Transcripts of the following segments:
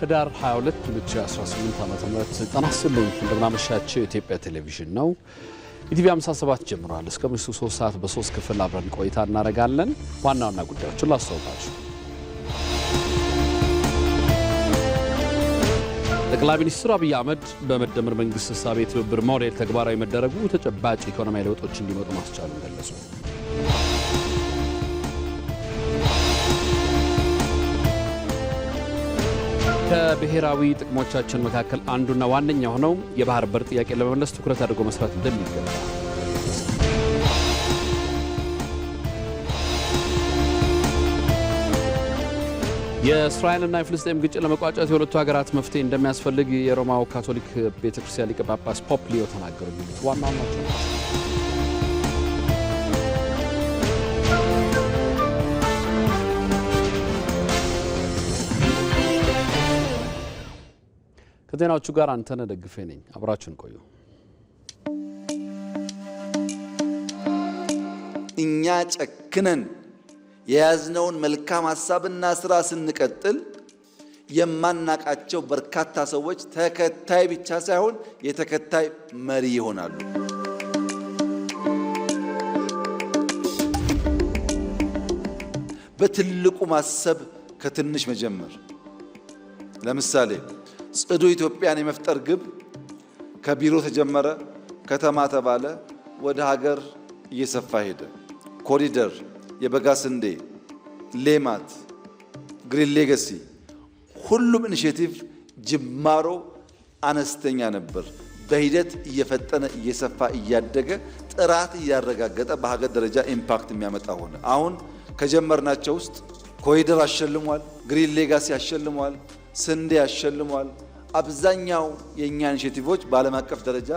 ህዳር 22 2018 ዓ.ም ተናስልኝ እንደምናመሻቸው የኢትዮጵያ ቴሌቪዥን ነው። ኢቲቪ 57 ጀምሯል። እስከ ምሽቱ 3 ሰዓት በ3 ክፍል አብረን ቆይታ እናደርጋለን። ዋና ዋና ጉዳዮችን ላስተዋውቃችሁ። ጠቅላይ ሚኒስትር አብይ አህመድ በመደመር መንግስት እሳቤ ትብብር ሞዴል ተግባራዊ መደረጉ ተጨባጭ ኢኮኖሚያዊ ለውጦች እንዲመጡ ማስቻሉን ገለጹ። ከብሔራዊ ጥቅሞቻችን መካከል አንዱና ዋነኛው ሆነው የባህር በር ጥያቄ ለመመለስ ትኩረት አድርጎ መስራት እንደሚገባ የእስራኤልና የፍልስጤም ግጭት ለመቋጨት የሁለቱ ሀገራት መፍትሄ እንደሚያስፈልግ የሮማው ካቶሊክ ቤተክርስቲያን ሊቀ ጳጳስ ፖፕ ሊዮ ተናገሩ። የሚሉት ዋና ዋናዎቹ ናቸው። ከዜናዎቹ ጋር አንተነህ ደግፌ ነኝ። አብራችሁን ቆዩ። እኛ ጨክነን የያዝነውን መልካም ሐሳብና ስራ ስንቀጥል የማናቃቸው በርካታ ሰዎች ተከታይ ብቻ ሳይሆን የተከታይ መሪ ይሆናሉ። በትልቁ ማሰብ ከትንሽ መጀመር። ለምሳሌ ጽዱ ኢትዮጵያን የመፍጠር ግብ ከቢሮ ተጀመረ፣ ከተማ ተባለ፣ ወደ ሀገር እየሰፋ ሄደ። ኮሪደር፣ የበጋ ስንዴ፣ ሌማት፣ ግሪን ሌጋሲ፣ ሁሉም ኢኒሼቲቭ ጅማሮ አነስተኛ ነበር። በሂደት እየፈጠነ እየሰፋ እያደገ ጥራት እያረጋገጠ በሀገር ደረጃ ኢምፓክት የሚያመጣ ሆነ። አሁን ከጀመርናቸው ውስጥ ኮሪደር አሸልሟል፣ ግሪን ሌጋሲ አሸልሟል፣ ስንዴ አሸልሟል። አብዛኛው የኛ ኢኒሼቲቮች በዓለም አቀፍ ደረጃ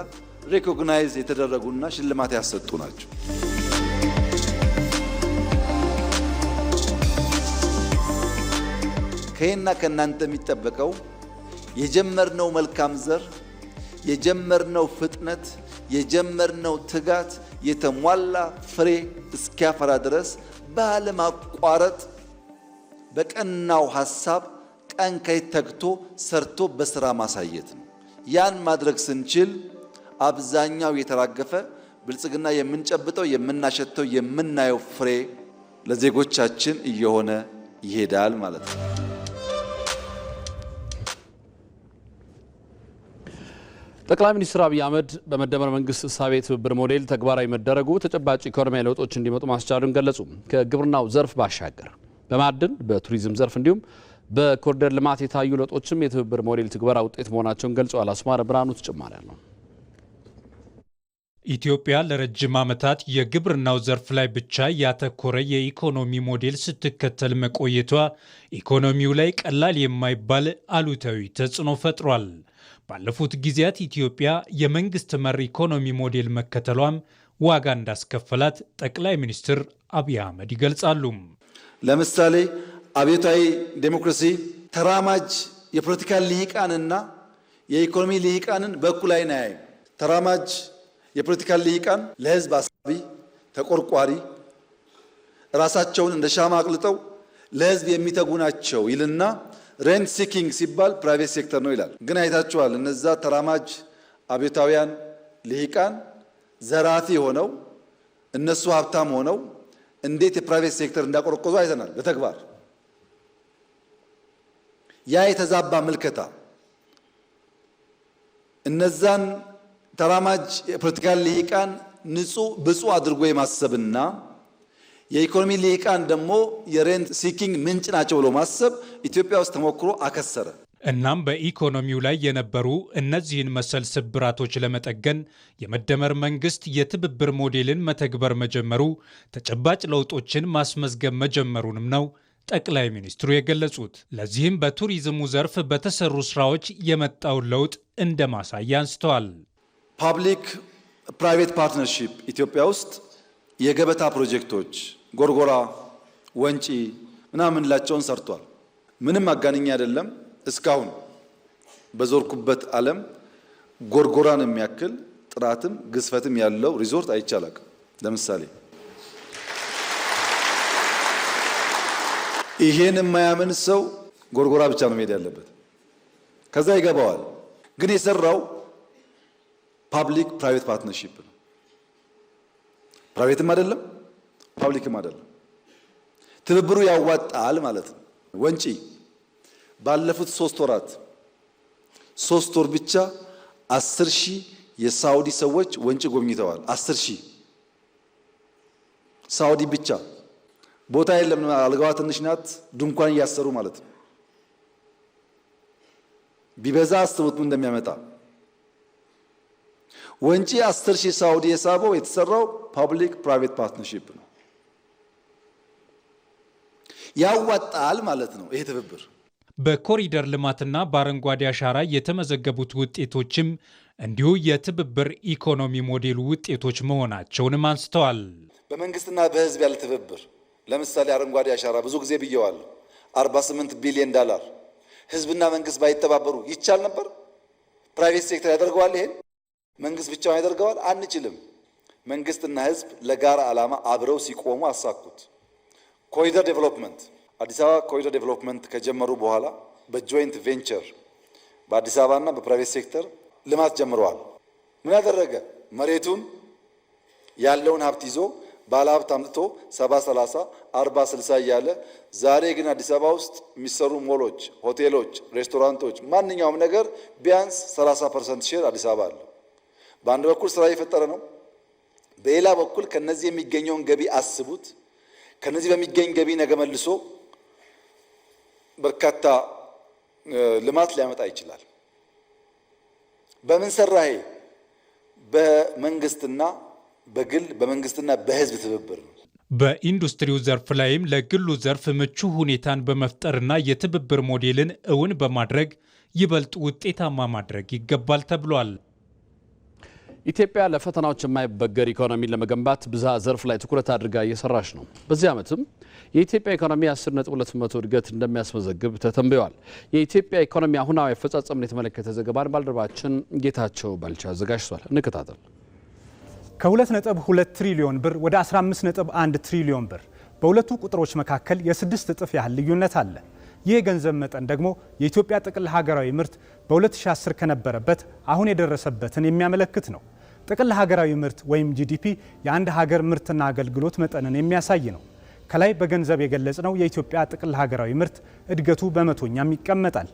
ሪኮግናይዝ የተደረጉና ሽልማት ያሰጡ ናቸው። ከእኛ ከእናንተ የሚጠበቀው የጀመርነው መልካም ዘር፣ የጀመርነው ፍጥነት፣ የጀመርነው ትጋት የተሟላ ፍሬ እስኪያፈራ ድረስ ባለማቋረጥ በቀናው ሐሳብ ቀን ከሌት ተግቶ ሰርቶ በስራ ማሳየት ነው። ያን ማድረግ ስንችል አብዛኛው የተራገፈ ብልጽግና የምንጨብጠው የምናሸተው የምናየው ፍሬ ለዜጎቻችን እየሆነ ይሄዳል ማለት ነው። ጠቅላይ ሚኒስትር አብይ አህመድ በመደመር መንግስት እሳቤ ትብብር ሞዴል ተግባራዊ መደረጉ ተጨባጭ ኢኮኖሚያዊ ለውጦች እንዲመጡ ማስቻሉን ገለጹ። ከግብርናው ዘርፍ ባሻገር በማዕድን በቱሪዝም ዘርፍ እንዲሁም በኮሪደር ልማት የታዩ ለውጦችም የትብብር ሞዴል ትግበራ ውጤት መሆናቸውን ገልጸዋል። አስማረ ብርሃኑ ተጨማሪ አለው። ኢትዮጵያ ለረጅም ዓመታት የግብርናው ዘርፍ ላይ ብቻ ያተኮረ የኢኮኖሚ ሞዴል ስትከተል መቆየቷ ኢኮኖሚው ላይ ቀላል የማይባል አሉታዊ ተጽዕኖ ፈጥሯል። ባለፉት ጊዜያት ኢትዮጵያ የመንግስት መር ኢኮኖሚ ሞዴል መከተሏም ዋጋ እንዳስከፈላት ጠቅላይ ሚኒስትር አብይ አህመድ ይገልጻሉ። ለምሳሌ አብዮታዊ ዴሞክራሲ ተራማጅ የፖለቲካ ልሂቃንና የኢኮኖሚ ልሂቃንን በእኩል ዓይን አያይም። ተራማጅ የፖለቲካ ልሂቃን ለህዝብ አሳቢ፣ ተቆርቋሪ፣ ራሳቸውን እንደ ሻማ አቅልጠው ለህዝብ የሚተጉ ናቸው ይልና ሬንት ሲኪንግ ሲባል ፕራይቬት ሴክተር ነው ይላል። ግን አይታችኋል፣ እነዛ ተራማጅ አብዮታውያን ልሂቃን ዘራፊ ሆነው እነሱ ሀብታም ሆነው እንዴት የፕራይቬት ሴክተር እንዳቆረቆዙ አይተናል በተግባር። ያ የተዛባ ምልከታ እነዛን ተራማጅ የፖለቲካ ልሂቃን ንጹህ ብፁዕ አድርጎ የማሰብና የኢኮኖሚ ልሂቃን ደግሞ የሬንት ሲኪንግ ምንጭ ናቸው ብሎ ማሰብ ኢትዮጵያ ውስጥ ተሞክሮ አከሰረ። እናም በኢኮኖሚው ላይ የነበሩ እነዚህን መሰል ስብራቶች ለመጠገን የመደመር መንግስት የትብብር ሞዴልን መተግበር መጀመሩ ተጨባጭ ለውጦችን ማስመዝገብ መጀመሩንም ነው ጠቅላይ ሚኒስትሩ የገለጹት። ለዚህም በቱሪዝሙ ዘርፍ በተሰሩ ስራዎች የመጣውን ለውጥ እንደ ማሳያ አንስተዋል። ፓብሊክ ፕራይቬት ፓርትነርሺፕ ኢትዮጵያ ውስጥ የገበታ ፕሮጀክቶች ጎርጎራ፣ ወንጪ ምናምን ላቸውን ሰርቷል። ምንም አጋንኛ አይደለም። እስካሁን በዞርኩበት ዓለም ጎርጎራን የሚያክል ጥራትም ግዝፈትም ያለው ሪዞርት አይቻላል። ለምሳሌ ይሄን የማያምን ሰው ጎርጎራ ብቻ ነው መሄድ ያለበት። ከዛ ይገባዋል። ግን የሰራው ፓብሊክ ፕራይቬት ፓርትነርሺፕ ነው። ፕራይቬትም አይደለም ፓብሊክም አይደለም። ትብብሩ ያዋጣል ማለት ነው። ወንጪ ባለፉት 3 ወራት 3 ወር ብቻ 10,000 የሳውዲ ሰዎች ወንጪ ጎብኝተዋል። 10,000 ሳውዲ ብቻ። ቦታ የለም፣ አልጋዋ ትንሽ ናት፣ ድንኳን እያሰሩ ማለት ነው። ቢበዛ አስቡት ምን እንደሚያመጣ። ወንጪ 10,000 ሳውዲ የሳበው የተሰራው ፓብሊክ ፕራይቬት ፓርትነርሺፕ ነው። ያዋጣል ማለት ነው ይሄ ትብብር። በኮሪደር ልማትና በአረንጓዴ አሻራ የተመዘገቡት ውጤቶችም እንዲሁ የትብብር ኢኮኖሚ ሞዴሉ ውጤቶች መሆናቸውንም አንስተዋል። በመንግስትና በህዝብ ያለ ትብብር፣ ለምሳሌ አረንጓዴ አሻራ ብዙ ጊዜ ብየዋለሁ። $48 ቢሊዮን ህዝብና መንግስት ባይተባበሩ ይቻል ነበር? ፕራይቬት ሴክተር ያደርገዋል? ይሄን መንግስት ብቻውን ያደርገዋል? አንችልም። መንግስትና ህዝብ ለጋራ ዓላማ አብረው ሲቆሙ አሳኩት። ኮሪደር ዴቨሎፕመንት፣ አዲስ አበባ ኮሪደር ዴቨሎፕመንት ከጀመሩ በኋላ በጆይንት ቬንቸር በአዲስ አበባና በፕራይቬት ሴክተር ልማት ጀምረዋል። ምን ያደረገ? መሬቱን ያለውን ሀብት ይዞ ባለ ሀብት አምጥቶ 70-30 40-60 እያለ ዛሬ ግን አዲስ አበባ ውስጥ የሚሰሩ ሞሎች፣ ሆቴሎች፣ ሬስቶራንቶች፣ ማንኛውም ነገር ቢያንስ 30% ሼር አዲስ አበባ አለ። በአንድ በኩል ስራ እየፈጠረ ነው። በሌላ በኩል ከነዚህ የሚገኘውን ገቢ አስቡት። ከነዚህ በሚገኝ ገቢ ነገ መልሶ በርካታ ልማት ሊያመጣ ይችላል። በምን ሰራ? ይሄ በመንግስትና በግል በመንግስትና በህዝብ ትብብር ነው። በኢንዱስትሪው ዘርፍ ላይም ለግሉ ዘርፍ ምቹ ሁኔታን በመፍጠርና የትብብር ሞዴልን እውን በማድረግ ይበልጥ ውጤታማ ማድረግ ይገባል ተብሏል። ኢትዮጵያ ለፈተናዎች የማይበገር ኢኮኖሚን ለመገንባት ብዝሃ ዘርፍ ላይ ትኩረት አድርጋ እየሰራች ነው። በዚህ ዓመትም የኢትዮጵያ ኢኮኖሚ 10.2% እድገት እንደሚያስመዘግብ ተተንብዮአል። የኢትዮጵያ ኢኮኖሚ አሁናዊ አፈጻጸምን የተመለከተ ዘገባን ባልደረባችን ጌታቸው ባልቻ አዘጋጅቷል። እንከታተል። ከ2.2 ትሪሊዮን ብር ወደ 15.1 ትሪሊዮን ብር በሁለቱ ቁጥሮች መካከል የ6 እጥፍ ያህል ልዩነት አለ። ይህ የገንዘብ መጠን ደግሞ የኢትዮጵያ ጥቅል ሀገራዊ ምርት በ2010 ከነበረበት አሁን የደረሰበትን የሚያመለክት ነው። ጥቅል ሀገራዊ ምርት ወይም ጂዲፒ የአንድ ሀገር ምርትና አገልግሎት መጠንን የሚያሳይ ነው። ከላይ በገንዘብ የገለጽነው የኢትዮጵያ ጥቅል ሀገራዊ ምርት እድገቱ በመቶኛም ይቀመጣል።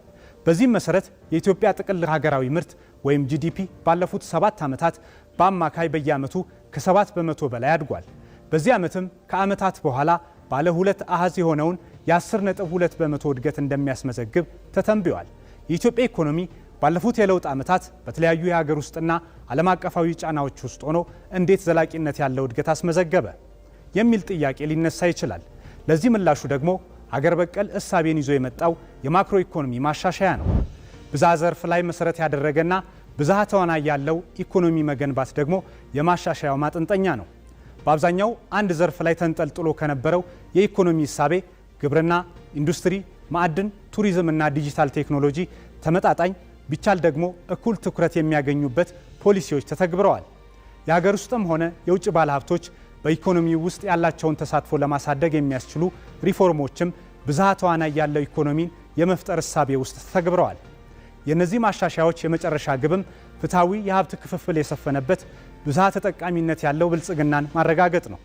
በዚህም መሰረት የኢትዮጵያ ጥቅል ሀገራዊ ምርት ወይም ጂዲፒ ባለፉት 7 ዓመታት በአማካይ በየዓመቱ ከ7 በመቶ በላይ አድጓል። በዚህ ዓመትም ከዓመታት በኋላ ባለ 2 አሃዝ የሆነውን የ10.2 በመቶ እድገት እንደሚያስመዘግብ ተተንብዮአል። የኢትዮጵያ ኢኮኖሚ ባለፉት የለውጥ ዓመታት በተለያዩ የሀገር ውስጥና ዓለም አቀፋዊ ጫናዎች ውስጥ ሆኖ እንዴት ዘላቂነት ያለው እድገት አስመዘገበ የሚል ጥያቄ ሊነሳ ይችላል። ለዚህ ምላሹ ደግሞ ሀገር በቀል እሳቤን ይዞ የመጣው የማክሮ ኢኮኖሚ ማሻሻያ ነው። ብዝሃ ዘርፍ ላይ መሰረት ያደረገና ብዝሃ ተዋናይ ያለው ኢኮኖሚ መገንባት ደግሞ የማሻሻያው ማጠንጠኛ ነው። በአብዛኛው አንድ ዘርፍ ላይ ተንጠልጥሎ ከነበረው የኢኮኖሚ እሳቤ ግብርና፣ ኢንዱስትሪ፣ ማዕድን፣ ቱሪዝም እና ዲጂታል ቴክኖሎጂ ተመጣጣኝ ቢቻል ደግሞ እኩል ትኩረት የሚያገኙበት ፖሊሲዎች ተተግብረዋል። የሀገር ውስጥም ሆነ የውጭ ባለሀብቶች በኢኮኖሚ ውስጥ ያላቸውን ተሳትፎ ለማሳደግ የሚያስችሉ ሪፎርሞችም ብዝሃ ተዋናይ ያለው ኢኮኖሚን የመፍጠር እሳቤ ውስጥ ተተግብረዋል። የእነዚህ ማሻሻያዎች የመጨረሻ ግብም ፍትሐዊ የሀብት ክፍፍል የሰፈነበት ብዝሃ ተጠቃሚነት ያለው ብልጽግናን ማረጋገጥ ነው።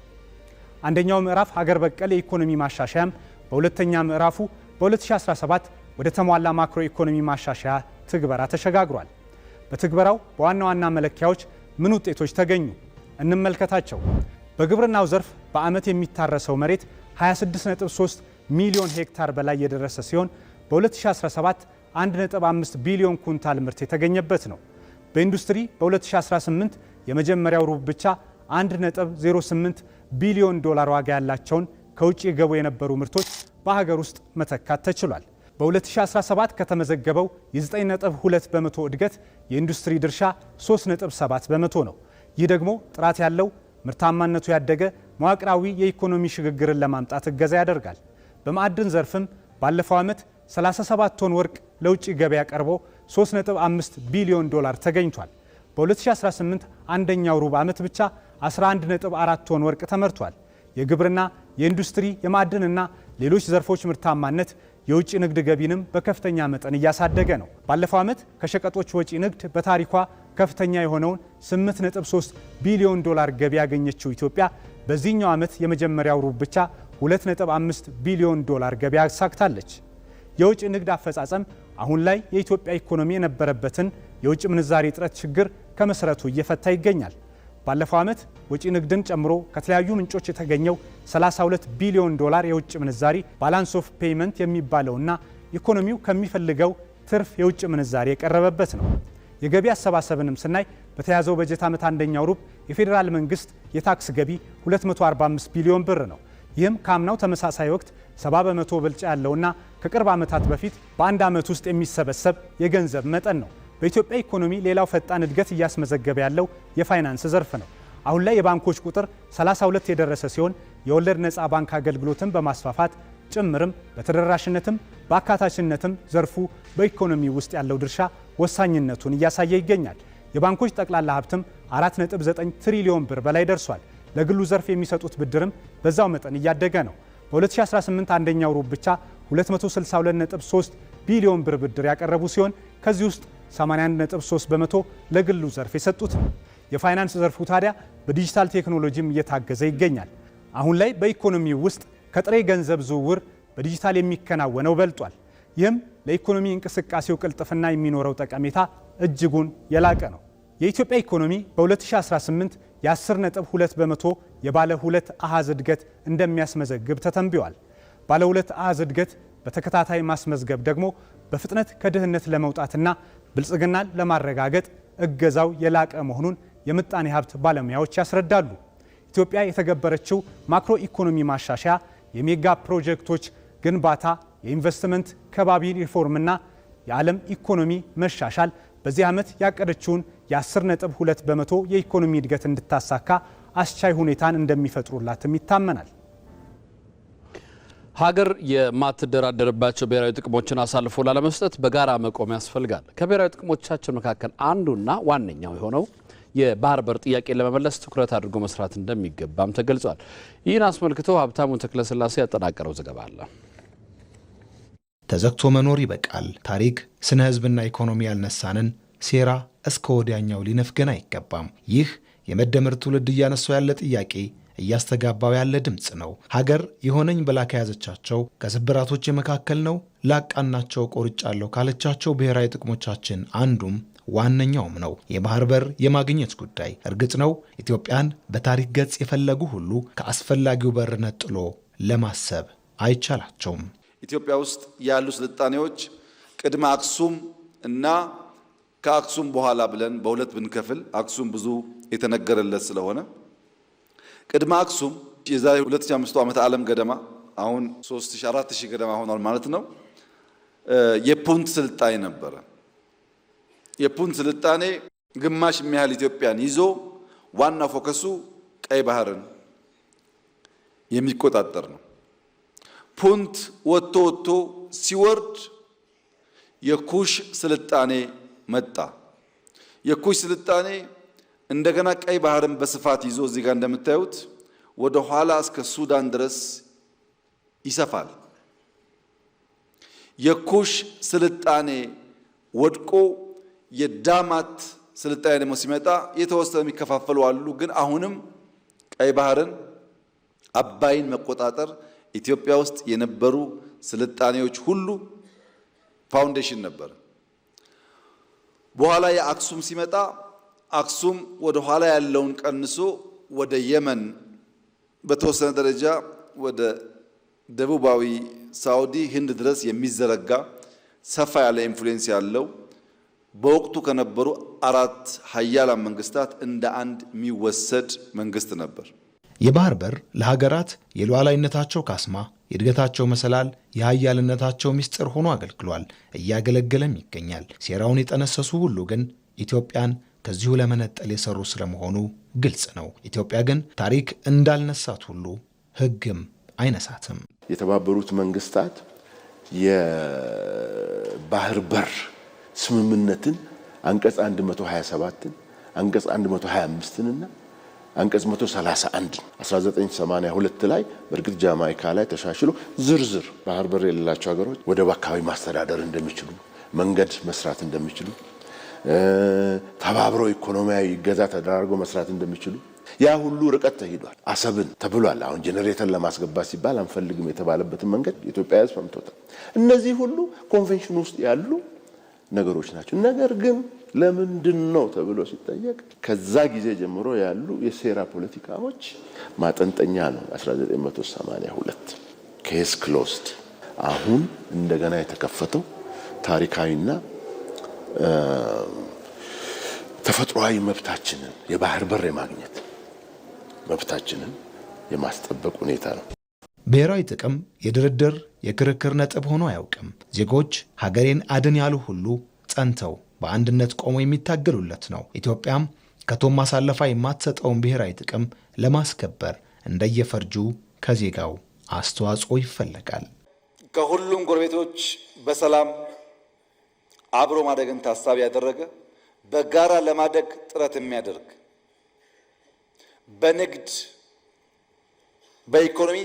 አንደኛው ምዕራፍ ሀገር በቀል የኢኮኖሚ ማሻሻያም በሁለተኛ ምዕራፉ በ2017 ወደ ተሟላ ማክሮ ኢኮኖሚ ማሻሻያ ትግበራ ተሸጋግሯል። በትግበራው በዋና ዋና መለኪያዎች ምን ውጤቶች ተገኙ? እንመልከታቸው። በግብርናው ዘርፍ በዓመት የሚታረሰው መሬት 26.3 ሚሊዮን ሄክታር በላይ የደረሰ ሲሆን በ2017 1.5 ቢሊዮን ኩንታል ምርት የተገኘበት ነው። በኢንዱስትሪ በ2018 የመጀመሪያው ሩብ ብቻ 1.08 ቢሊዮን ዶላር ዋጋ ያላቸውን ከውጭ የገቡ የነበሩ ምርቶች በሀገር ውስጥ መተካት ተችሏል። በ2017 ከተመዘገበው የ9.2 በመቶ እድገት የኢንዱስትሪ ድርሻ 3.7 በመቶ ነው። ይህ ደግሞ ጥራት ያለው ምርታማነቱ ያደገ መዋቅራዊ የኢኮኖሚ ሽግግርን ለማምጣት እገዛ ያደርጋል። በማዕድን ዘርፍም ባለፈው ዓመት 37 ቶን ወርቅ ለውጭ ገበያ ቀርቦ 3.5 ቢሊዮን ዶላር ተገኝቷል። በ2018 አንደኛው ሩብ ዓመት ብቻ 11.4 ቶን ወርቅ ተመርቷል። የግብርና፣ የኢንዱስትሪ፣ የማዕድንና ሌሎች ዘርፎች ምርታማነት የውጭ ንግድ ገቢንም በከፍተኛ መጠን እያሳደገ ነው። ባለፈው ዓመት ከሸቀጦች ወጪ ንግድ በታሪኳ ከፍተኛ የሆነውን 8.3 ቢሊዮን ዶላር ገቢ ያገኘችው ኢትዮጵያ በዚህኛው ዓመት የመጀመሪያው ሩብ ብቻ 2.5 ቢሊዮን ዶላር ገቢ አሳክታለች። የውጭ ንግድ አፈጻጸም አሁን ላይ የኢትዮጵያ ኢኮኖሚ የነበረበትን የውጭ ምንዛሪ እጥረት ችግር ከመሰረቱ እየፈታ ይገኛል። ባለፈው ዓመት ወጪ ንግድን ጨምሮ ከተለያዩ ምንጮች የተገኘው 32 ቢሊዮን ዶላር የውጭ ምንዛሪ ባላንስ ኦፍ ፔይመንት የሚባለውና ኢኮኖሚው ከሚፈልገው ትርፍ የውጭ ምንዛሪ የቀረበበት ነው። የገቢ አሰባሰብንም ስናይ በተያዘው በጀት ዓመት አንደኛው ሩብ የፌዴራል መንግስት የታክስ ገቢ 245 ቢሊዮን ብር ነው። ይህም ከአምናው ተመሳሳይ ወቅት 70 በመቶ ብልጫ ያለውና ከቅርብ ዓመታት በፊት በአንድ ዓመት ውስጥ የሚሰበሰብ የገንዘብ መጠን ነው። በኢትዮጵያ ኢኮኖሚ ሌላው ፈጣን እድገት እያስመዘገበ ያለው የፋይናንስ ዘርፍ ነው። አሁን ላይ የባንኮች ቁጥር 32 የደረሰ ሲሆን የወለድ ነፃ ባንክ አገልግሎትን በማስፋፋት ጭምርም በተደራሽነትም በአካታችነትም ዘርፉ በኢኮኖሚ ውስጥ ያለው ድርሻ ወሳኝነቱን እያሳየ ይገኛል። የባንኮች ጠቅላላ ሀብትም 4.9 ትሪሊዮን ብር በላይ ደርሷል። ለግሉ ዘርፍ የሚሰጡት ብድርም በዛው መጠን እያደገ ነው። በ2018 አንደኛው ሩብ ብቻ 262.3 ቢሊዮን ብር ብድር ያቀረቡ ሲሆን ከዚህ ውስጥ 81.3 በመቶ ለግሉ ዘርፍ የሰጡት ነው። የፋይናንስ ዘርፉ ታዲያ በዲጂታል ቴክኖሎጂም እየታገዘ ይገኛል። አሁን ላይ በኢኮኖሚ ውስጥ ከጥሬ ገንዘብ ዝውውር በዲጂታል የሚከናወነው በልጧል። ይህም ለኢኮኖሚ እንቅስቃሴው ቅልጥፍና የሚኖረው ጠቀሜታ እጅጉን የላቀ ነው። የኢትዮጵያ ኢኮኖሚ በ2018 የ10.2 በመቶ የባለ ሁለት አሃዝ እድገት እንደሚያስመዘግብ ተተንብዮአል። ባለ ሁለት አሃዝ እድገት በተከታታይ ማስመዝገብ ደግሞ በፍጥነት ከድህነት ለመውጣትና ብልጽግናን ለማረጋገጥ እገዛው የላቀ መሆኑን የምጣኔ ሀብት ባለሙያዎች ያስረዳሉ። ኢትዮጵያ የተገበረችው ማክሮ ኢኮኖሚ ማሻሻያ፣ የሜጋ ፕሮጀክቶች ግንባታ፣ የኢንቨስትመንት ከባቢ ሪፎርምና የዓለም ኢኮኖሚ መሻሻል በዚህ ዓመት ያቀደችውን የ10.2 በመቶ የኢኮኖሚ እድገት እንድታሳካ አስቻይ ሁኔታን እንደሚፈጥሩላትም ይታመናል። ሀገር የማትደራደርባቸው ብሔራዊ ጥቅሞችን አሳልፎ ላለመስጠት በጋራ መቆም ያስፈልጋል። ከብሔራዊ ጥቅሞቻችን መካከል አንዱና ዋነኛው የሆነው የባህር በር ጥያቄን ለመመለስ ትኩረት አድርጎ መስራት እንደሚገባም ተገልጿል። ይህን አስመልክቶ ሀብታሙ ተክለስላሴ ያጠናቀረው ዘገባ አለ። ተዘግቶ መኖር ይበቃል። ታሪክ፣ ስነ ህዝብና ኢኮኖሚ ያልነሳንን ሴራ እስከ ወዲያኛው ሊነፍገን አይገባም። ይህ የመደመር ትውልድ እያነሳው ያለ ጥያቄ እያስተጋባው ያለ ድምጽ ነው። ሀገር የሆነኝ ብላ ከያዘቻቸው ከስብራቶች መካከል ነው። ላቃናቸው ቆርጫለሁ ካለቻቸው ብሔራዊ ጥቅሞቻችን አንዱም ዋነኛውም ነው የባህር በር የማግኘት ጉዳይ። እርግጥ ነው ኢትዮጵያን በታሪክ ገጽ የፈለጉ ሁሉ ከአስፈላጊው በር ነጥሎ ለማሰብ አይቻላቸውም። ኢትዮጵያ ውስጥ ያሉ ስልጣኔዎች ቅድመ አክሱም እና ከአክሱም በኋላ ብለን በሁለት ብንከፍል አክሱም ብዙ የተነገረለት ስለሆነ ቅድመ አክሱም የዛሬ 2500 ዓመት ዓለም ገደማ አሁን 3000-4000 ገደማ ሆኗል ማለት ነው። የፑንት ስልጣኔ ነበረ። የፑንት ስልጣኔ ግማሽ የሚያህል ኢትዮጵያን ይዞ ዋና ፎከሱ ቀይ ባህርን የሚቆጣጠር ነው። ፑንት ወጥቶ ሲወርድ የኩሽ ስልጣኔ መጣ። የኩሽ ስልጣኔ እንደገና ቀይ ባህርን በስፋት ይዞ እዚህ ጋር እንደምታዩት ወደ ኋላ እስከ ሱዳን ድረስ ይሰፋል። የኩሽ ስልጣኔ ወድቆ የዳማት ስልጣኔ ደግሞ ሲመጣ የተወሰኑ የሚከፋፈሉ አሉ። ግን አሁንም ቀይ ባህርን አባይን መቆጣጠር ኢትዮጵያ ውስጥ የነበሩ ስልጣኔዎች ሁሉ ፋውንዴሽን ነበር። በኋላ የአክሱም ሲመጣ አክሱም ወደ ኋላ ያለውን ቀንሶ ወደ የመን በተወሰነ ደረጃ ወደ ደቡባዊ ሳውዲ፣ ህንድ ድረስ የሚዘረጋ ሰፋ ያለ ኢንፍሉዌንስ ያለው በወቅቱ ከነበሩ 4 ሀያላን መንግስታት እንደ አንድ የሚወሰድ መንግስት ነበር። የባህር በር ለሀገራት የሉዓላዊነታቸው ካስማ፣ የእድገታቸው መሰላል፣ የሀያልነታቸው ምስጢር ሆኖ አገልግሏል፣ እያገለገለም ይገኛል። ሴራውን የጠነሰሱ ሁሉ ግን ኢትዮጵያን ከዚሁ ለመነጠል የሰሩ ስለመሆኑ ግልጽ ነው። ኢትዮጵያ ግን ታሪክ እንዳልነሳት ሁሉ ህግም አይነሳትም። የተባበሩት መንግስታት የባህር በር ስምምነትን አንቀጽ 127ን አንቀጽ 125ንና አንቀጽ 131 1982 ላይ በእርግጥ ጃማይካ ላይ ተሻሽሎ ዝርዝር ባህር በር የሌላቸው ሀገሮች ወደብ አካባቢ ማስተዳደር እንደሚችሉ፣ መንገድ መስራት እንደሚችሉ፣ ተባብሮ ኢኮኖሚያዊ ይገዛ ተደራርጎ መስራት እንደሚችሉ ያ ሁሉ ርቀት ተሄዷል። አሰብን ተብሏል። አሁን ጄኔሬተር ለማስገባት ሲባል አንፈልግም የተባለበትን መንገድ ኢትዮጵያ ሕዝብ ሰምቶታል። እነዚህ ሁሉ ኮንቬንሽን ውስጥ ያሉ ነገሮች ናቸው። ነገር ግን ለምንድን ነው ተብሎ ሲጠየቅ ከዛ ጊዜ ጀምሮ ያሉ የሴራ ፖለቲካዎች ማጠንጠኛ ነው። 1982 ኬስ ክሎዝድ። አሁን እንደገና የተከፈተው ታሪካዊና ተፈጥሯዊ መብታችንን የባህር በር የማግኘት መብታችንን የማስጠበቅ ሁኔታ ነው። ብሔራዊ ጥቅም የድርድር የክርክር ነጥብ ሆኖ አያውቅም። ዜጎች ሀገሬን አድን ያሉ ሁሉ ጸንተው በአንድነት ቆመው የሚታገሉለት ነው። ኢትዮጵያም ከቶም ማሳለፋ የማትሰጠውን ብሔራዊ ጥቅም ለማስከበር እንደየፈርጁ ከዜጋው አስተዋጽኦ ይፈለጋል። ከሁሉም ጎረቤቶች በሰላም አብሮ ማደግን ታሳቢ ያደረገ በጋራ ለማደግ ጥረት የሚያደርግ በንግድ በኢኮኖሚ